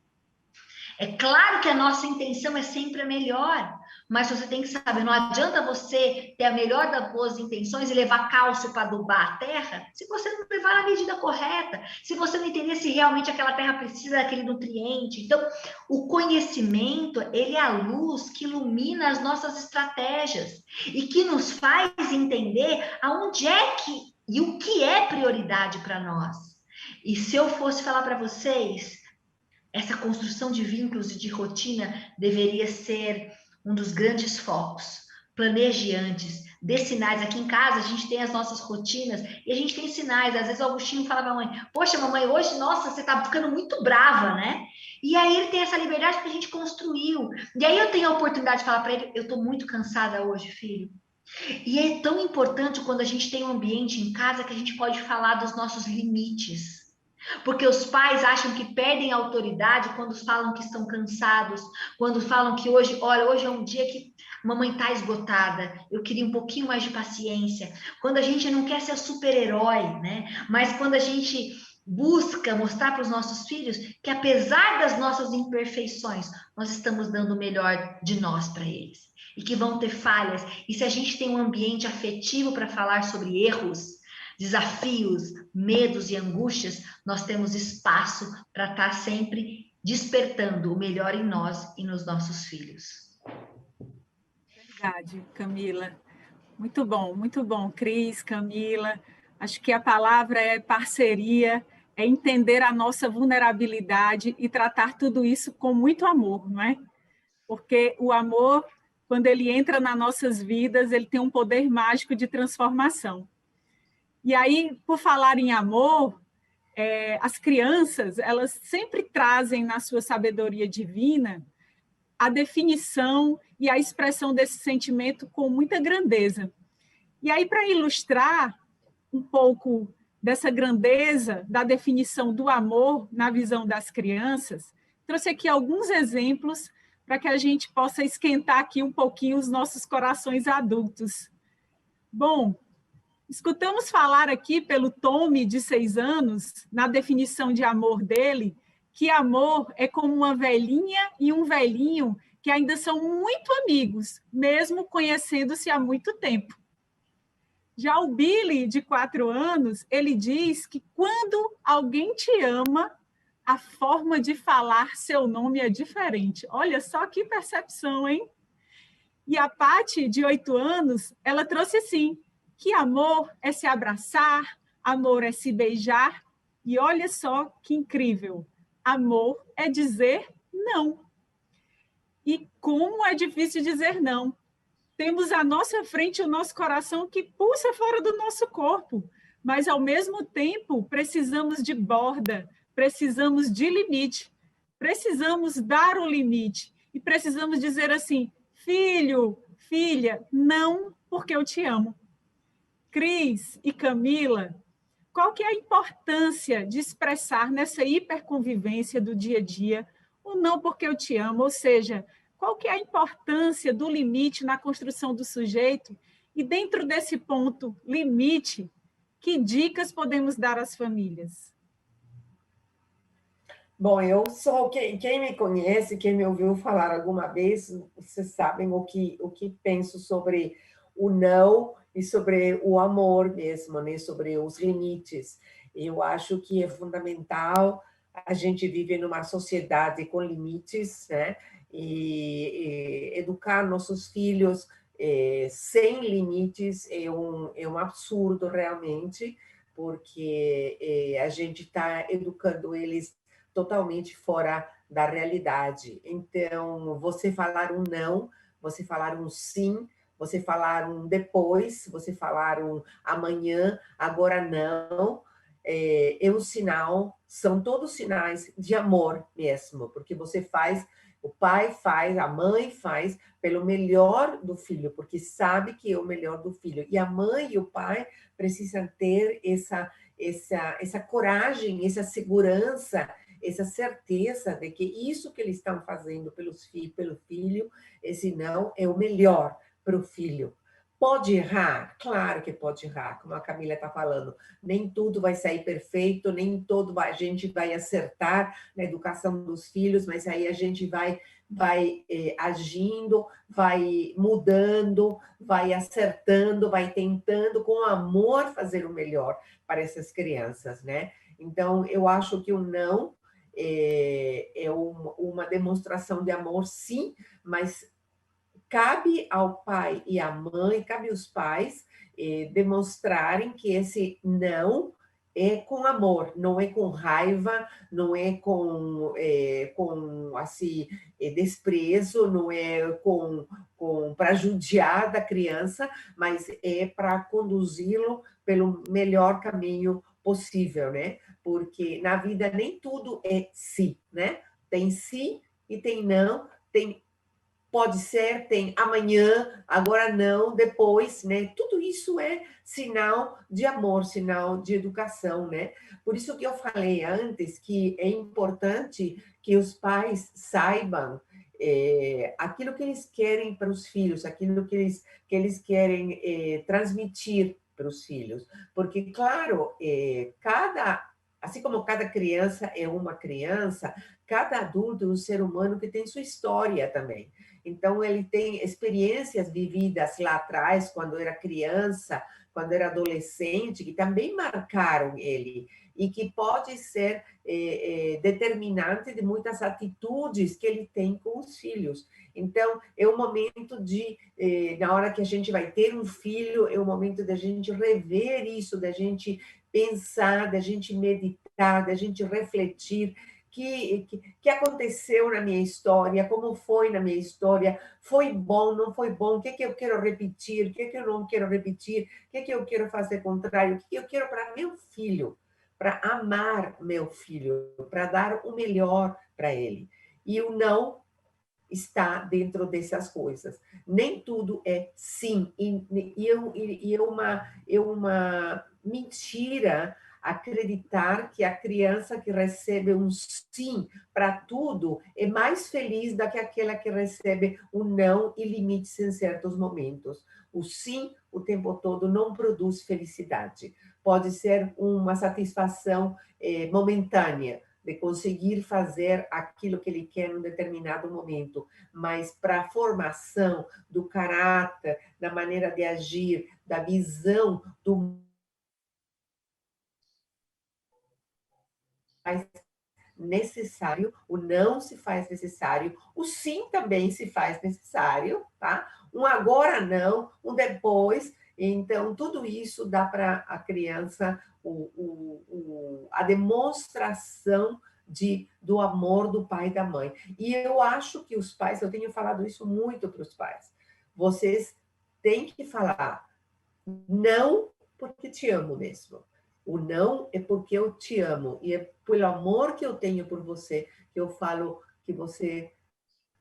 Speaker 4: É claro que a nossa intenção é sempre a melhor, mas você tem que saber, não adianta você ter a melhor das boas intenções e levar cálcio para adubar a terra, se você não levar na medida correta, se você não entender se realmente aquela terra precisa daquele nutriente. Então, o conhecimento, ele é a luz que ilumina as nossas estratégias e que nos faz entender aonde é que e o que é prioridade para nós. E se eu fosse falar para vocês, essa construção de vínculos e de rotina deveria ser um dos grandes focos. Planeje antes, dê sinais. Aqui em casa, a gente tem as nossas rotinas e a gente tem sinais. Às vezes o Augustinho fala para a mãe, poxa, mamãe, hoje, nossa, você está ficando muito brava, né? E aí ele tem essa liberdade que a gente construiu. E aí eu tenho a oportunidade de falar para ele, eu estou muito cansada hoje, filho. E é tão importante quando a gente tem um ambiente em casa que a gente pode falar dos nossos limites. Porque os pais acham que perdem a autoridade quando falam que estão cansados, quando falam que hoje, olha, hoje é um dia que a mamãe está esgotada, eu queria um pouquinho mais de paciência. Quando a gente não quer ser super-herói, né? Mas quando a gente busca mostrar para os nossos filhos que apesar das nossas imperfeições, nós estamos dando o melhor de nós para eles. E que vão ter falhas. E se a gente tem um ambiente afetivo para falar sobre erros, desafios, medos e angústias, nós temos espaço para estar sempre despertando o melhor em nós e nos nossos filhos.
Speaker 2: Verdade, Camila. Muito bom, Cris, Camila. Acho que a palavra é parceria, é entender a nossa vulnerabilidade e tratar tudo isso com muito amor, não é? Porque o amor, quando ele entra nas nossas vidas, ele tem um poder mágico de transformação. E aí, por falar em amor, as crianças, elas sempre trazem na sua sabedoria divina a definição e a expressão desse sentimento com muita grandeza. E aí, para ilustrar um pouco dessa grandeza da definição do amor na visão das crianças, trouxe aqui alguns exemplos para que a gente possa esquentar aqui um pouquinho os nossos corações adultos. Bom, escutamos falar aqui pelo Tommy, de 6 anos, na definição de amor dele, que amor é como uma velhinha e um velhinho que ainda são muito amigos, mesmo conhecendo-se há muito tempo. Já o Billy, de 4 anos, ele diz que quando alguém te ama, a forma de falar seu nome é diferente. Olha só que percepção, hein? E a Paty, de 8 anos, ela trouxe assim, que amor é se abraçar, amor é se beijar, e olha só que incrível, Amor é dizer não. E como é difícil dizer não. Temos à nossa frente o nosso coração que pulsa fora do nosso corpo, mas, ao mesmo tempo, precisamos de borda, precisamos de limite, precisamos dar o limite e precisamos dizer assim, filho, filha, não, porque eu te amo. Cris e Camila, qual que é a importância de expressar nessa hiperconvivência do dia a dia o não porque eu te amo? Ou seja, qual que é a importância do limite na construção do sujeito? E dentro desse ponto, limite, que dicas podemos dar às famílias?
Speaker 3: Bom, eu sou quem me conhece, quem me ouviu falar alguma vez, vocês sabem o que penso sobre o não e sobre o amor mesmo, né? Sobre os limites. Eu acho que é fundamental a gente viver numa sociedade com limites, né? E educar nossos filhos sem limites é um absurdo realmente, porque a gente está educando eles totalmente fora da realidade. Então, você falar um não, você falar um sim, você falar um depois, você falar um amanhã, agora não, é um sinal, são todos sinais de amor mesmo, porque você faz, o pai faz, a mãe faz pelo melhor do filho, porque sabe que é o melhor do filho. E a mãe e o pai precisam ter essa coragem, essa segurança, essa certeza de que isso que eles estão fazendo pelo filho, esse não é o melhor para o filho. Pode errar? Claro que pode errar, como a Camila está falando. Nem tudo vai sair perfeito, nem todo a gente vai acertar na educação dos filhos, mas aí a gente vai agindo, vai mudando, vai acertando, vai tentando com amor fazer o melhor para essas crianças, né? Então, eu acho que o não é uma demonstração de amor, sim, mas cabe ao pai e à mãe, cabe aos pais demonstrarem que esse não é com amor, não é com raiva, não é com assim, desprezo, não é para judiar da criança, mas é para conduzi-lo pelo melhor caminho possível, né? Porque na vida nem tudo é sim, né? Tem sim e tem não, tem pode ser, tem amanhã, agora não, depois, né? Tudo isso é sinal de amor, sinal de educação, né? Por isso que eu falei antes que é importante que os pais saibam aquilo que eles querem para os filhos, aquilo que eles querem transmitir para os filhos. Porque, claro, assim como cada criança é uma criança, cada adulto é um ser humano que tem sua história também. Então, ele tem experiências vividas lá atrás, quando era criança, quando era adolescente, que também marcaram ele e que pode ser determinante de muitas atitudes que ele tem com os filhos. Então, é um momento na hora que a gente vai ter um filho, é o momento da gente rever isso, da gente pensar, da gente meditar, da gente refletir, que aconteceu na minha história, como foi na minha história, foi bom, não foi bom, o que eu quero repetir, o que eu não quero repetir, o que eu quero fazer contrário, o que eu quero para meu filho, para amar meu filho, para dar o melhor para ele. E o não está dentro dessas coisas. Nem tudo é sim, e é uma mentira acreditar que a criança que recebe um sim para tudo é mais feliz do que aquela que recebe um não e limites em certos momentos. O sim o tempo todo não produz felicidade. Pode ser uma satisfação momentânea, de conseguir fazer aquilo que ele quer em um determinado momento, mas para a formação do caráter, da maneira de agir, da visão do mais necessário, o não se faz necessário, o sim também se faz necessário, tá? Um agora não, um depois. Então, tudo isso dá para a criança a demonstração do amor do pai e da mãe. E eu acho que os pais, eu tenho falado isso muito para os pais, vocês têm que falar não porque te amo mesmo. O não é porque eu te amo. E é pelo amor que eu tenho por você que eu falo que você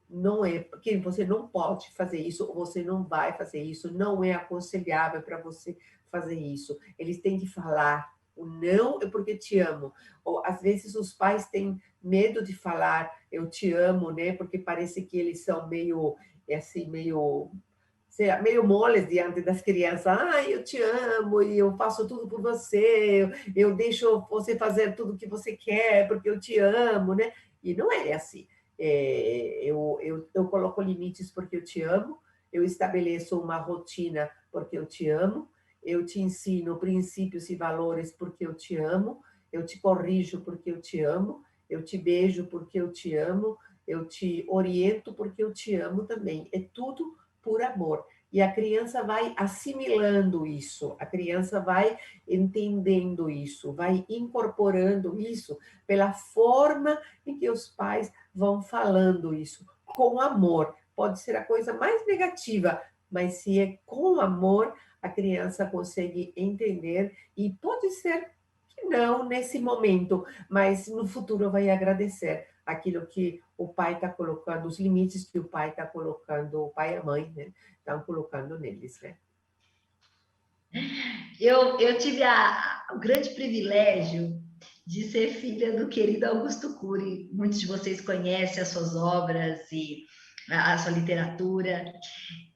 Speaker 3: não é, que você não pode fazer isso, ou você não vai fazer isso, não é aconselhável para você fazer isso. Eles têm que falar, o não é porque te amo. Ou às vezes os pais têm medo de falar eu te amo, né? Porque parece que eles são meio, assim, meio moles diante das crianças. Ah, eu te amo e eu faço tudo por você, eu deixo você fazer tudo o que você quer porque eu te amo, né? E não é assim. Eu coloco limites porque eu te amo, eu estabeleço uma rotina porque eu te amo, eu te ensino princípios e valores porque eu te amo, eu te corrijo porque eu te amo, eu te beijo porque eu te amo, eu te oriento porque eu te amo também. É tudo por amor. E a criança vai assimilando isso, a criança vai entendendo isso, vai incorporando isso pela forma em que os pais vão falando isso, com amor. Pode ser a coisa mais negativa, mas se é com amor, a criança consegue entender e pode ser que não nesse momento, mas no futuro vai agradecer aquilo que o pai está colocando, os limites que o pai está colocando, o pai e a mãe, né, estão colocando neles, né?
Speaker 4: Eu tive o grande privilégio de ser filha do querido Augusto Cury. Muitos de vocês conhecem as suas obras e a sua literatura.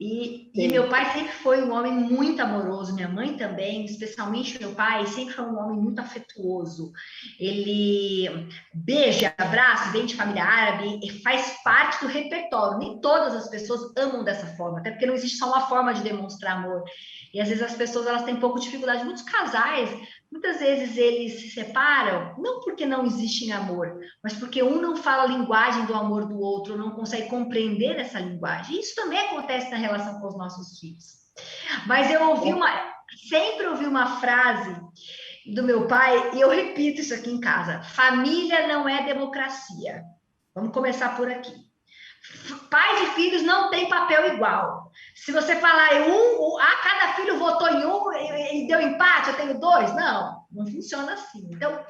Speaker 4: E meu pai sempre foi um homem muito amoroso, minha mãe também, especialmente meu pai, sempre foi um homem muito afetuoso. Ele beija, abraça, vem de família árabe, e faz parte do repertório. Nem todas as pessoas amam dessa forma, até porque não existe só uma forma de demonstrar amor. E às vezes as pessoas elas têm pouco de dificuldade. Muitos casais, muitas vezes eles se separam, não porque não existe amor, mas porque um não fala a linguagem do amor do outro, não consegue compreender essa linguagem. Isso também acontece na relação com os nossos filhos. Mas eu sempre ouvi uma frase do meu pai, e eu repito isso aqui em casa: família não é democracia. Vamos começar por aqui. Pais e filhos não têm papel igual. Se você falar cada filho votou em um e deu empate, eu tenho dois. Não funciona assim. Então,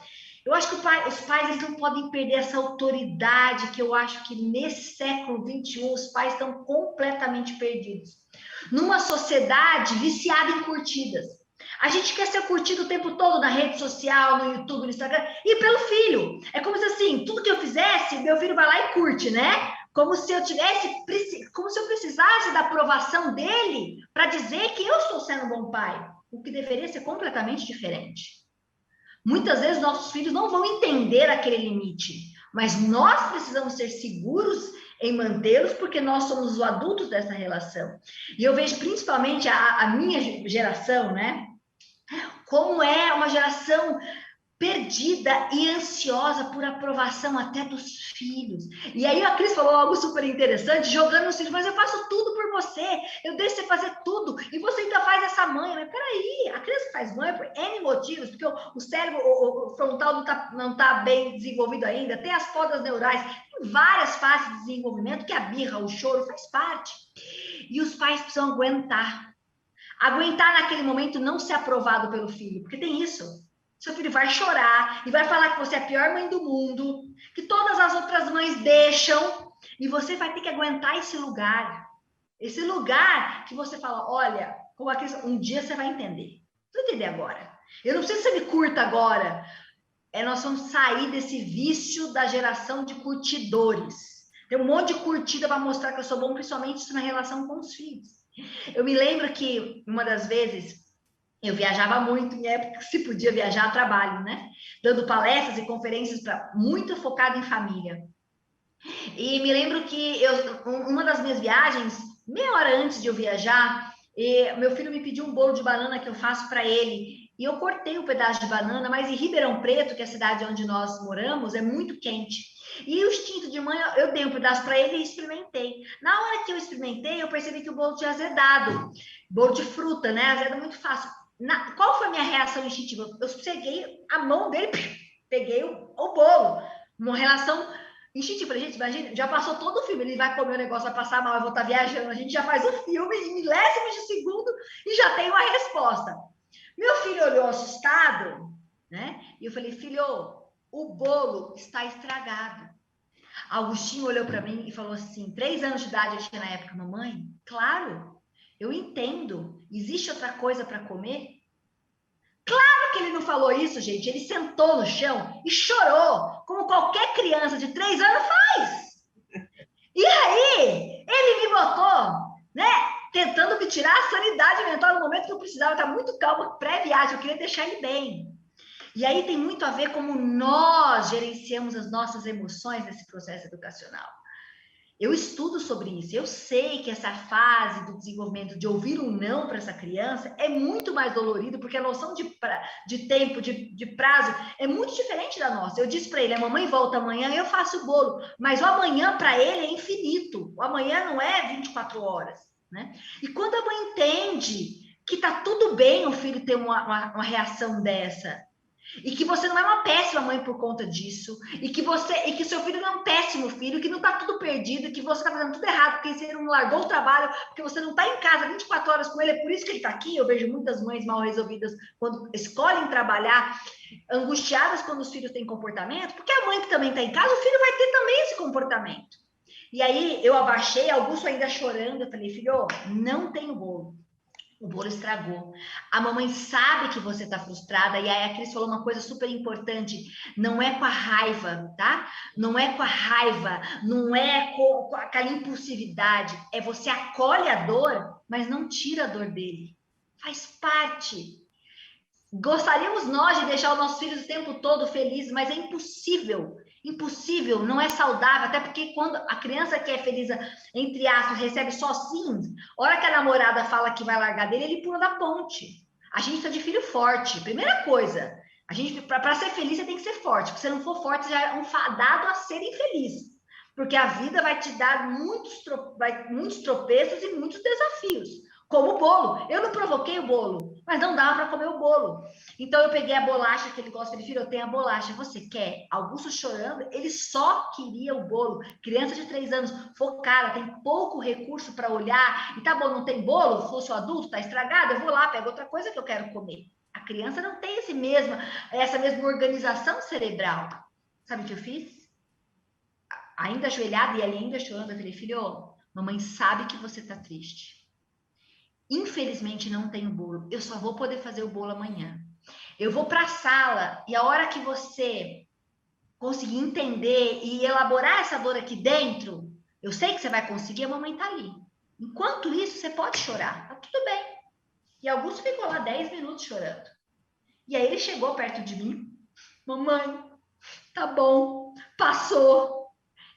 Speaker 4: eu acho que os pais eles não podem perder essa autoridade, que eu acho que nesse século XXI os pais estão completamente perdidos. Numa sociedade viciada em curtidas. A gente quer ser curtido o tempo todo na rede social, no YouTube, no Instagram, e pelo filho. É como se assim, tudo que eu fizesse, meu filho vai lá e curte, né? Como se eu precisasse da aprovação dele para dizer que eu estou sendo um bom pai, o que deveria ser completamente diferente. Muitas vezes nossos filhos não vão entender aquele limite, mas nós precisamos ser seguros em mantê-los, porque nós somos os adultos dessa relação. E eu vejo principalmente a minha geração, né? Como é uma geração perdida e ansiosa por aprovação até dos filhos. E aí a Cris falou algo super interessante, jogando nos filhos, mas eu faço tudo por você, eu deixo você fazer tudo, e você ainda faz essa manha. Mas peraí, a criança faz manha por N motivos, porque o cérebro o frontal não tá bem desenvolvido ainda, tem as podas neurais, tem várias fases de desenvolvimento, que a birra, o choro, faz parte. E os pais precisam aguentar naquele momento não ser aprovado pelo filho, porque tem isso. Seu filho vai chorar e vai falar que você é a pior mãe do mundo, que todas as outras mães deixam, e você vai ter que aguentar esse lugar que você fala, olha, um dia você vai entender. Você vai entender agora. Eu não preciso que você me curta agora. Nós vamos sair desse vício da geração de curtidores. Tem um monte de curtida para mostrar que eu sou bom, principalmente isso na relação com os filhos. Eu me lembro que uma das vezes eu viajava muito, em época que se podia viajar a trabalho, né? Dando palestras e conferências muito focado em família. E me lembro que uma das minhas viagens, meia hora antes de eu viajar, meu filho me pediu um bolo de banana que eu faço para ele. E eu cortei um pedaço de banana, mas em Ribeirão Preto, que é a cidade onde nós moramos, é muito quente. E o instinto de mãe, eu dei um pedaço para ele e experimentei. Na hora que eu experimentei, eu percebi que o bolo tinha azedado. Bolo de fruta, né? Azeda muito fácil. Qual foi a minha reação instintiva? Eu peguei a mão dele, peguei o bolo. Uma relação instintiva. Gente, imagina, já passou todo o filme, ele vai comer o negócio, vai passar mal, eu vou estar viajando, a gente já faz o filme em milésimos de segundo e já tem uma resposta. Meu filho olhou assustado, né? E eu falei, filho, o bolo está estragado. Augustinho olhou para mim e falou assim, 3 anos de idade eu tinha na época, mamãe, claro, eu entendo, existe outra coisa para comer? Claro que ele não falou isso, gente, ele sentou no chão e chorou, como qualquer criança de 3 anos faz. E aí, ele me botou, né, tentando me tirar a sanidade mental no momento que eu precisava estar muito calma, pré-viagem, eu queria deixar ele bem. E aí tem muito a ver como nós gerenciamos as nossas emoções nesse processo educacional. Eu estudo sobre isso, eu sei que essa fase do desenvolvimento de ouvir um não para essa criança é muito mais dolorido, porque a noção de tempo, de prazo, é muito diferente da nossa. Eu disse para ele, a mamãe volta amanhã, eu faço o bolo, mas o amanhã para ele é infinito, o amanhã não é 24 horas, né? E quando a mãe entende que tá tudo bem o filho ter uma reação dessa, e que você não é uma péssima mãe por conta disso, e que seu filho não é um péssimo filho, que não está tudo perdido, que você está fazendo tudo errado, porque você não largou o trabalho, porque você não está em casa 24 horas com ele, é por isso que ele está aqui. Eu vejo muitas mães mal resolvidas quando escolhem trabalhar, angustiadas quando os filhos têm comportamento, porque a mãe que também está em casa, o filho vai ter também esse comportamento. E aí eu abaixei, Augusto ainda chorando, eu falei, filho, não tem o bolo. O bolo estragou. A mamãe sabe que você está frustrada. E aí a Cris falou uma coisa super importante. Não é com a raiva, tá? Não é com a raiva. Não é com aquela impulsividade. É você acolhe a dor, mas não tira a dor dele. Faz parte. Gostaríamos nós de deixar os nossos filhos o tempo todo felizes, mas é impossível. Impossível, não é saudável, até porque quando a criança que é feliz, entre aspas, recebe só sim, a hora que a namorada fala que vai largar dele, ele pula da ponte. A gente tá de filho forte. Primeira coisa, a gente, para ser feliz, você tem que ser forte. Porque se não for forte, você já é um fadado a ser infeliz. Porque a vida vai te dar muitos tropeços e muitos desafios. Como o bolo. Eu não provoquei o bolo, mas não dava para comer o bolo. Então eu peguei a bolacha que ele gosta, ele filho, eu tenho a bolacha, você quer? Augusto chorando, ele só queria o bolo. Criança de 3 anos, focada, tem pouco recurso para olhar, e tá bom, não tem bolo, se fosse o adulto, tá estragado, eu vou lá, pego outra coisa que eu quero comer. A criança não tem essa mesma organização cerebral. Sabe o que eu fiz? Ainda ajoelhada e ele ainda chorando, eu falei, filho, mamãe sabe que você tá triste. Infelizmente não tenho bolo, eu só vou poder fazer o bolo amanhã. Eu vou para a sala e a hora que você conseguir entender e elaborar essa dor aqui dentro, eu sei que você vai conseguir, a mamãe tá ali. Enquanto isso, você pode chorar, tá tudo bem. E Augusto ficou lá 10 minutos chorando. E aí ele chegou perto de mim, mamãe, tá bom, passou.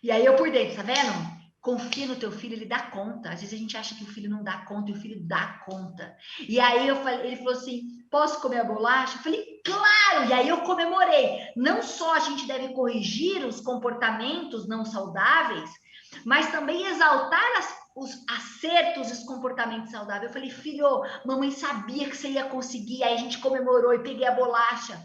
Speaker 4: E aí eu por dentro, tá vendo? Confia no teu filho, ele dá conta. Às vezes a gente acha que o filho não dá conta e o filho dá conta. E aí ele falou assim, posso comer a bolacha? Eu falei, claro! E aí eu comemorei. Não só a gente deve corrigir os comportamentos não saudáveis, mas também exaltar os acertos e os comportamentos saudáveis. Eu falei, filho, mamãe sabia que você ia conseguir. Aí a gente comemorou e peguei a bolacha.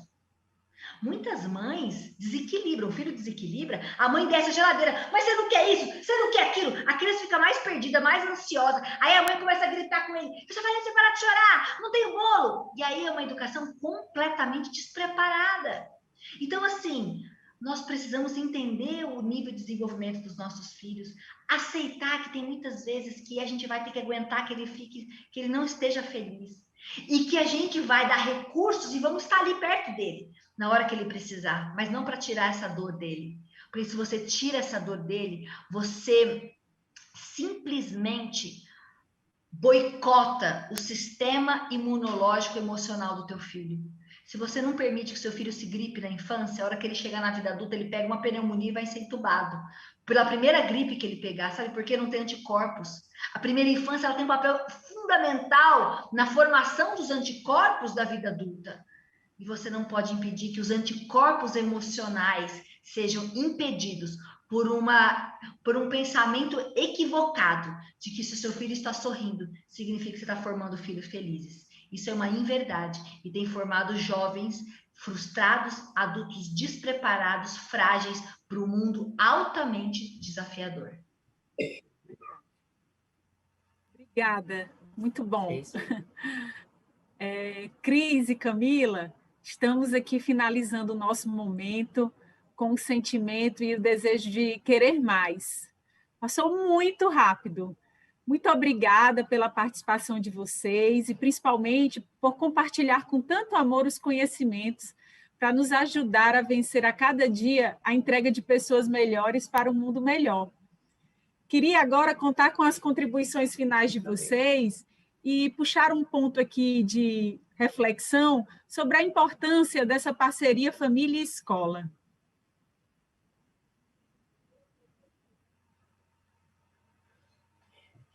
Speaker 4: Muitas mães desequilibram, o filho desequilibra, a mãe desce a geladeira, mas você não quer isso, você não quer aquilo, a criança fica mais perdida, mais ansiosa, aí a mãe começa a gritar com ele, você vai parar de chorar, não tem bolo, e aí é uma educação completamente despreparada. Então assim, nós precisamos entender o nível de desenvolvimento dos nossos filhos, aceitar que tem muitas vezes que a gente vai ter que aguentar que ele não esteja feliz, e que a gente vai dar recursos e vamos estar ali perto dele, na hora que ele precisar, mas não para tirar essa dor dele. Porque se você tira essa dor dele, você simplesmente boicota o sistema imunológico emocional do teu filho. Se você não permite que seu filho se gripe na infância, a hora que ele chegar na vida adulta, ele pega uma pneumonia e vai ser entubado. Pela primeira gripe que ele pegar, sabe por quê? Não tem anticorpos. A primeira infância ela tem um papel fundamental na formação dos anticorpos da vida adulta. E você não pode impedir que os anticorpos emocionais sejam impedidos por um pensamento equivocado de que se o seu filho está sorrindo, significa que você está formando filhos felizes. Isso é uma inverdade e tem formado jovens frustrados, adultos despreparados, frágeis para um mundo altamente desafiador.
Speaker 2: Obrigada, muito
Speaker 3: É
Speaker 2: bom.
Speaker 3: isso aí.
Speaker 2: Cris e Camila, estamos aqui finalizando o nosso momento com o sentimento e o desejo de querer mais. Passou muito rápido. Muito obrigada pela participação de vocês e principalmente por compartilhar com tanto amor os conhecimentos para nos ajudar a vencer a cada dia a entrega de pessoas melhores para um mundo melhor. Queria agora contar com as contribuições finais de vocês e puxar um ponto aqui de reflexão sobre a importância dessa parceria família e escola.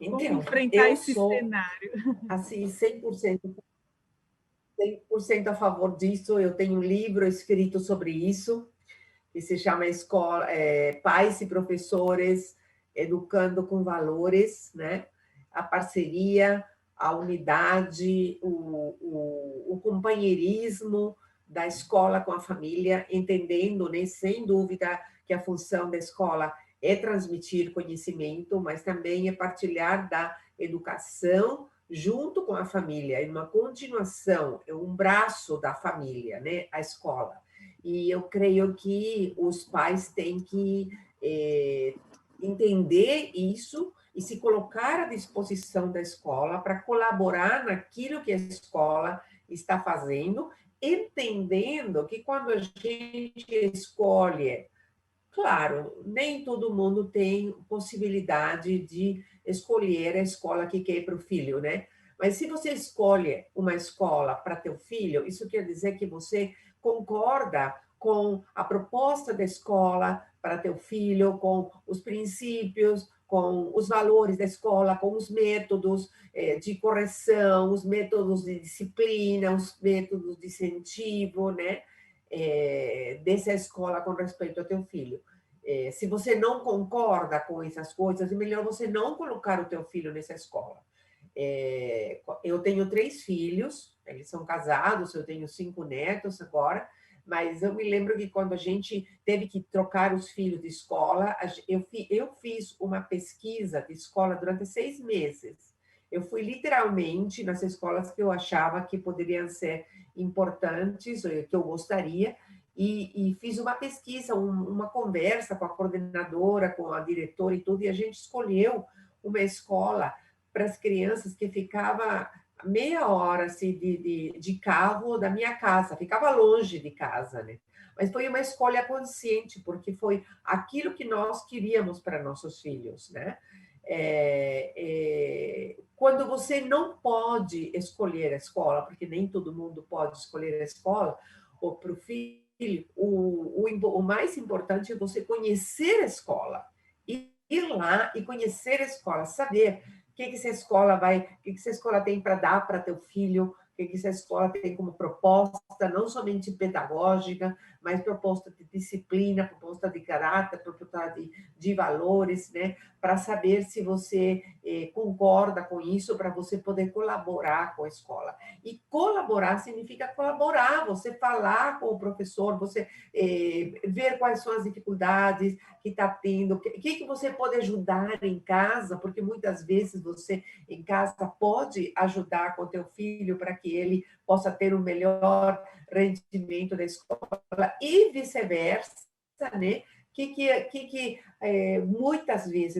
Speaker 2: Como
Speaker 3: Então,
Speaker 2: enfrentar
Speaker 3: eu
Speaker 2: esse
Speaker 3: sou,
Speaker 2: cenário?
Speaker 3: assim, 100% a favor disso. Eu tenho um livro escrito sobre isso, que se chama Pais e Professores Educando com Valores, né? A parceria, a unidade, o companheirismo da escola com a família, entendendo, né, sem dúvida, que a função da escola é transmitir conhecimento, mas também é partilhar da educação junto com a família, é uma continuação, é um braço da família, né, a escola. E eu creio que os pais têm que entender isso e se colocar à disposição da escola para colaborar naquilo que a escola está fazendo, entendendo que quando a gente escolhe, claro, nem todo mundo tem possibilidade de escolher a escola que quer para o filho, né? Mas se você escolhe uma escola para teu filho, isso quer dizer que você concorda com a proposta da escola para teu filho, com os princípios, com os valores da escola, com os métodos de correção, os métodos de disciplina, os métodos de incentivo, né? Dessa escola com respeito ao teu filho. Se você não concorda com essas coisas, é melhor você não colocar o teu filho nessa escola. Eu tenho 3 filhos, eles são casados, eu tenho 5 netos agora, mas eu me lembro que quando a gente teve que trocar os filhos de escola, eu fiz uma pesquisa de escola durante 6 meses. Eu fui literalmente nas escolas que eu achava que poderiam ser importantes, que eu gostaria, e fiz uma pesquisa, uma conversa com a coordenadora, com a diretora e tudo, e a gente escolheu uma escola para as crianças que ficava meia hora assim, de carro da minha casa, ficava longe de casa, né? Mas foi uma escolha consciente, porque foi aquilo que nós queríamos para nossos filhos, né? Quando você não pode escolher a escola, porque nem todo mundo pode escolher a escola, ou para o filho, o mais importante é você conhecer a escola, ir lá e conhecer a escola, saber o que essa escola essa escola tem para dar para teu filho, o que essa escola tem como proposta, não somente pedagógica, mas proposta de disciplina, proposta de caráter, proposta de valores, né? Para saber se você concorda com isso, para você poder colaborar com a escola. E colaborar significa colaborar, você falar com o professor, você ver quais são as dificuldades que está tendo, o que você pode ajudar em casa, porque muitas vezes você em casa pode ajudar com o teu filho para que ele possa ter um melhor rendimento da escola e vice-versa, né?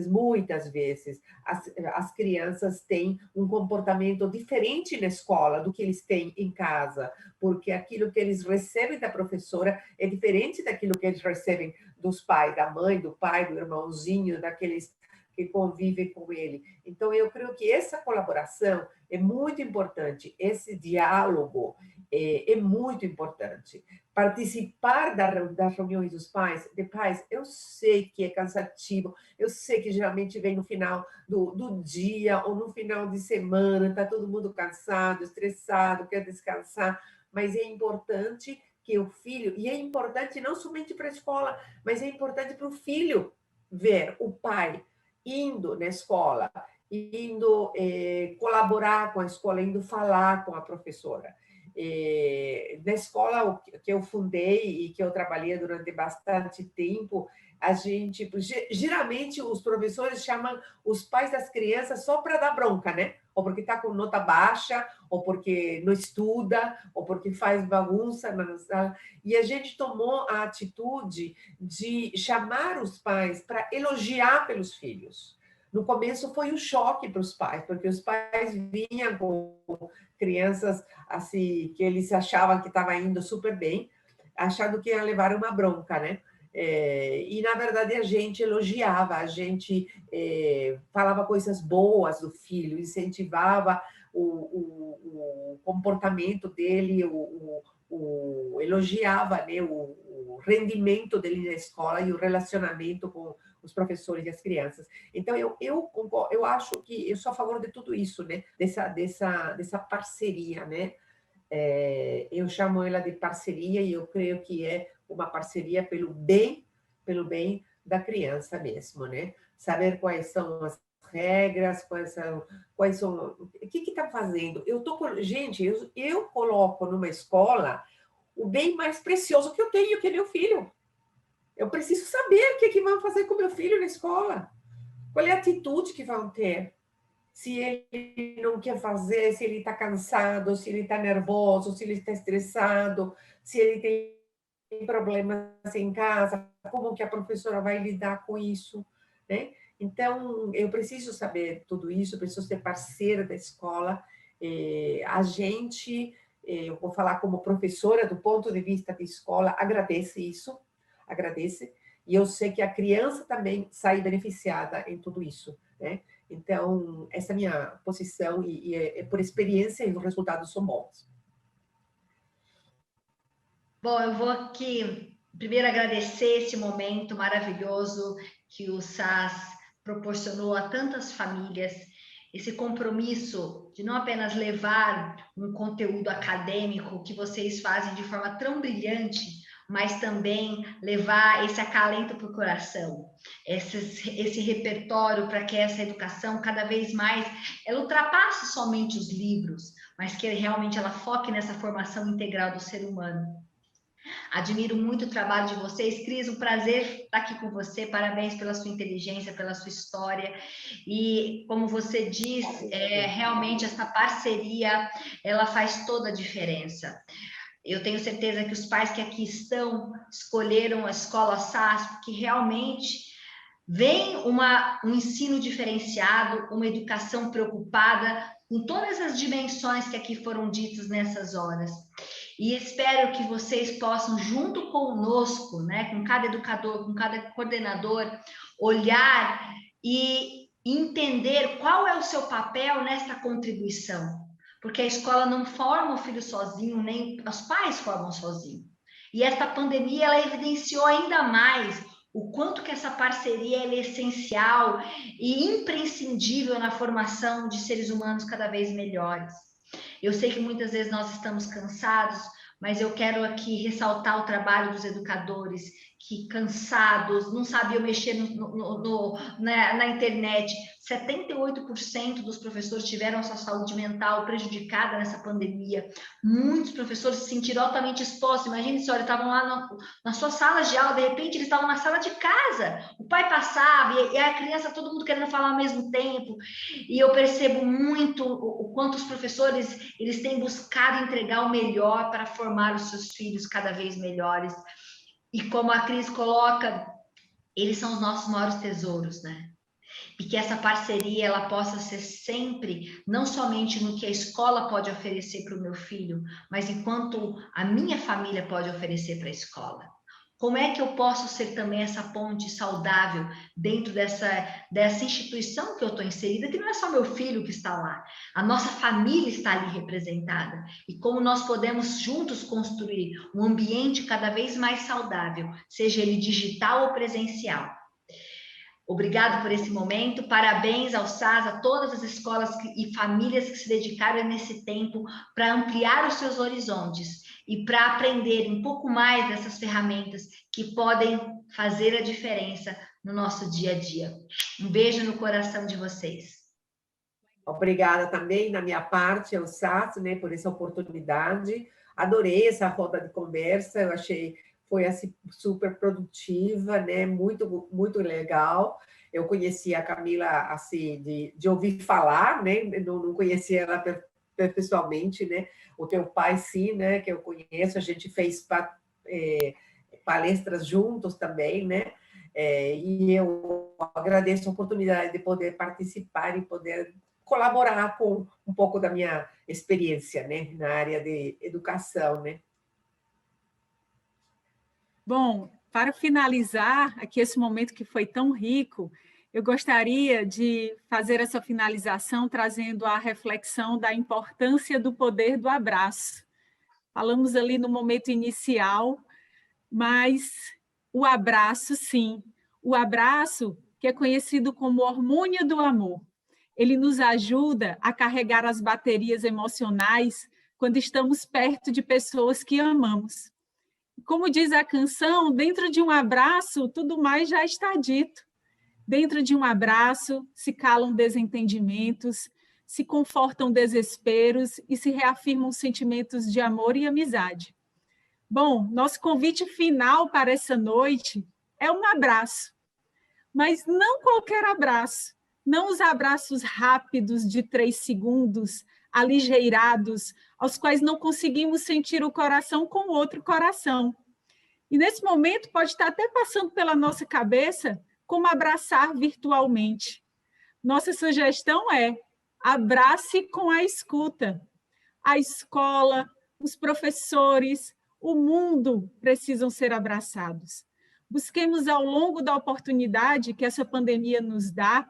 Speaker 3: Muitas vezes as crianças têm um comportamento diferente na escola do que eles têm em casa, porque aquilo que eles recebem da professora é diferente daquilo que eles recebem dos pais, da mãe, do pai, do irmãozinho, daqueles que convivem com ele. Então, eu creio que essa colaboração é muito importante, esse diálogo é muito importante. Participar das reuniões dos pais, eu sei que é cansativo, eu sei que geralmente vem no final do dia ou no final de semana, está todo mundo cansado, estressado, quer descansar, mas é importante que o filho, e é importante não somente para a escola, mas é importante para o filho ver o pai indo na escola indo colaborar com a escola, indo falar com a professora. Na escola que eu fundei e que eu trabalhei durante bastante tempo, a gente, geralmente os professores chamam os pais das crianças só para dar bronca, né? Ou porque está com nota baixa, ou porque não estuda, ou porque faz bagunça na sala. E a gente tomou a atitude de chamar os pais para elogiar pelos filhos. No começo foi um choque para os pais, porque os pais vinham com crianças assim que eles achavam que estava indo super bem, achando que ia levar uma bronca, né? E, na verdade, a gente elogiava, a gente falava coisas boas do filho, incentivava o comportamento dele, elogiava, né, o rendimento dele na escola e o relacionamento com os professores e as crianças. Então, eu acho que eu sou a favor de tudo isso, né? Dessa parceria, né? Eu chamo ela de parceria e eu creio que é uma parceria pelo bem da criança mesmo, né? Saber quais são as regras, quais são o que está fazendo. Gente, eu coloco numa escola o bem mais precioso que eu tenho, que é meu filho. Eu preciso saber o que vão fazer com meu filho na escola. Qual é a atitude que vão ter? Se ele não quer fazer, se ele está cansado, se ele está nervoso, se ele está estressado, se ele tem problemas em casa, como que a professora vai lidar com isso, né? Então, eu preciso saber tudo isso, eu preciso ser parceira da escola. A gente, eu vou falar como professora, do ponto de vista de escola, agradece isso, agradece, e eu sei que a criança também sai beneficiada em tudo isso, né? Então, essa é a minha posição e por experiência e os resultados são bons.
Speaker 4: Bom, eu vou aqui primeiro agradecer esse momento maravilhoso que o SAS proporcionou a tantas famílias, esse compromisso de não apenas levar um conteúdo acadêmico que vocês fazem de forma tão brilhante, mas também levar esse acalento para o coração, esse repertório para que essa educação cada vez mais ela ultrapasse somente os livros, mas que realmente ela foque nessa formação integral do ser humano. Admiro muito o trabalho de vocês, Cris, um prazer estar aqui com você, parabéns pela sua inteligência, pela sua história, e como você diz, realmente essa parceria, ela faz toda a diferença. Eu tenho certeza que os pais que aqui estão escolheram a escola SAS porque realmente vem um ensino diferenciado, uma educação preocupada com todas as dimensões que aqui foram ditas nessas horas. E espero que vocês possam, junto conosco, né, com cada educador, com cada coordenador, olhar e entender qual é o seu papel nessa contribuição. Porque a escola não forma o filho sozinho, nem os pais formam sozinho. E essa pandemia, ela evidenciou ainda mais o quanto que essa parceria é essencial e imprescindível na formação de seres humanos cada vez melhores. Eu sei que muitas vezes nós estamos cansados, mas eu quero aqui ressaltar o trabalho dos educadores que, cansados, não sabiam mexer na internet. 78% dos professores tiveram a sua saúde mental prejudicada nessa pandemia. Muitos professores se sentiram altamente expostos. Imagine se, olha, estavam lá na sua sala de aula, de repente eles estavam na sala de casa. O pai passava e a criança, todo mundo querendo falar ao mesmo tempo. E eu percebo muito o quanto os professores eles têm buscado entregar o melhor para formar os seus filhos cada vez melhores. E como a Cris coloca, eles são os nossos maiores tesouros, né? E que essa parceria ela possa ser sempre, não somente no que a escola pode oferecer para o meu filho, mas enquanto a minha família pode oferecer para a escola. Como é que eu posso ser também essa ponte saudável dentro dessa instituição que eu estou inserida, que não é só meu filho que está lá, a nossa família está ali representada. E como nós podemos juntos construir um ambiente cada vez mais saudável, seja ele digital ou presencial. Obrigado por esse momento, parabéns ao SAS, a todas as escolas e famílias que se dedicaram nesse tempo para ampliar os seus horizontes e para aprender um pouco mais dessas ferramentas que podem fazer a diferença no nosso dia a dia. Um beijo no coração de vocês.
Speaker 3: Obrigada também, na minha parte, ao SAS, né, por essa oportunidade. Adorei essa roda de conversa, eu achei foi assim, super produtiva, né, muito, muito legal. Eu conheci a Camila assim, de ouvir falar, né, não conhecia ela pessoalmente, né, o teu pai sim, né, que eu conheço, a gente fez palestras juntos também, né, e eu agradeço a oportunidade de poder participar e poder colaborar com um pouco da minha experiência, né, na área de educação, né.
Speaker 2: Bom, para finalizar aqui esse momento que foi tão rico, eu gostaria de fazer essa finalização trazendo a reflexão da importância do poder do abraço. Falamos ali no momento inicial, mas o abraço, sim, o abraço que é conhecido como hormônio do amor. Ele nos ajuda a carregar as baterias emocionais quando estamos perto de pessoas que amamos. Como diz a canção, dentro de um abraço, tudo mais já está dito. Dentro de um abraço, se calam desentendimentos, se confortam desesperos e se reafirmam sentimentos de amor e amizade. Bom, nosso convite final para essa noite é um abraço, mas não qualquer abraço, não os abraços rápidos de 3 segundos, aligeirados, aos quais não conseguimos sentir o coração com o outro coração. E nesse momento pode estar até passando pela nossa cabeça como abraçar virtualmente. Nossa sugestão é: abrace com a escuta. A escola, os professores, o mundo precisam ser abraçados. Busquemos, ao longo da oportunidade que essa pandemia nos dá,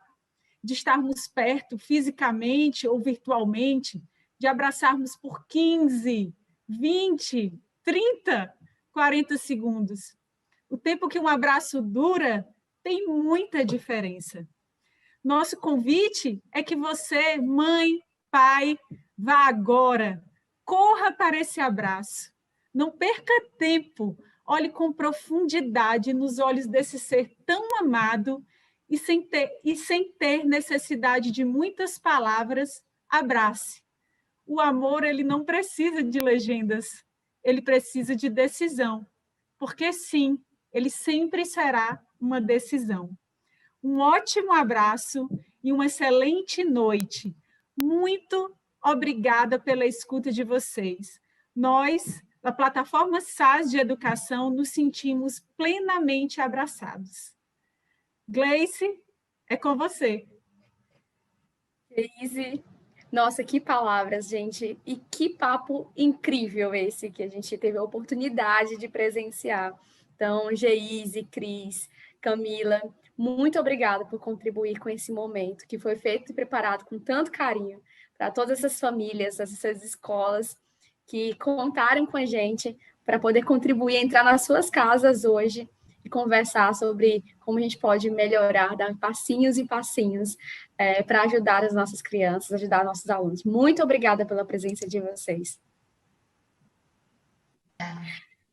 Speaker 2: de estarmos perto fisicamente ou virtualmente, de abraçarmos por 15, 20, 30, 40 segundos. O tempo que um abraço dura tem muita diferença. Nosso convite é que você, mãe, pai, vá agora, corra para esse abraço. Não perca tempo, olhe com profundidade nos olhos desse ser tão amado e sem ter necessidade de muitas palavras, abrace. O amor, ele não precisa de legendas, ele precisa de decisão, porque sim, ele sempre será uma decisão. Um ótimo abraço e uma excelente noite. Muito obrigada pela escuta de vocês. Nós, da plataforma SAS de Educação, nos sentimos plenamente abraçados. Gleice, é com você.
Speaker 1: Geise, nossa, que palavras, gente. E que papo incrível esse que a gente teve a oportunidade de presenciar. Então, Geise, Cris, Camila, muito obrigada por contribuir com esse momento que foi feito e preparado com tanto carinho para todas essas famílias, essas escolas que contaram com a gente para poder contribuir, entrar nas suas casas hoje e conversar sobre como a gente pode melhorar, dar passinhos e passinhos para ajudar as nossas crianças, ajudar nossos alunos. Muito obrigada pela presença de vocês.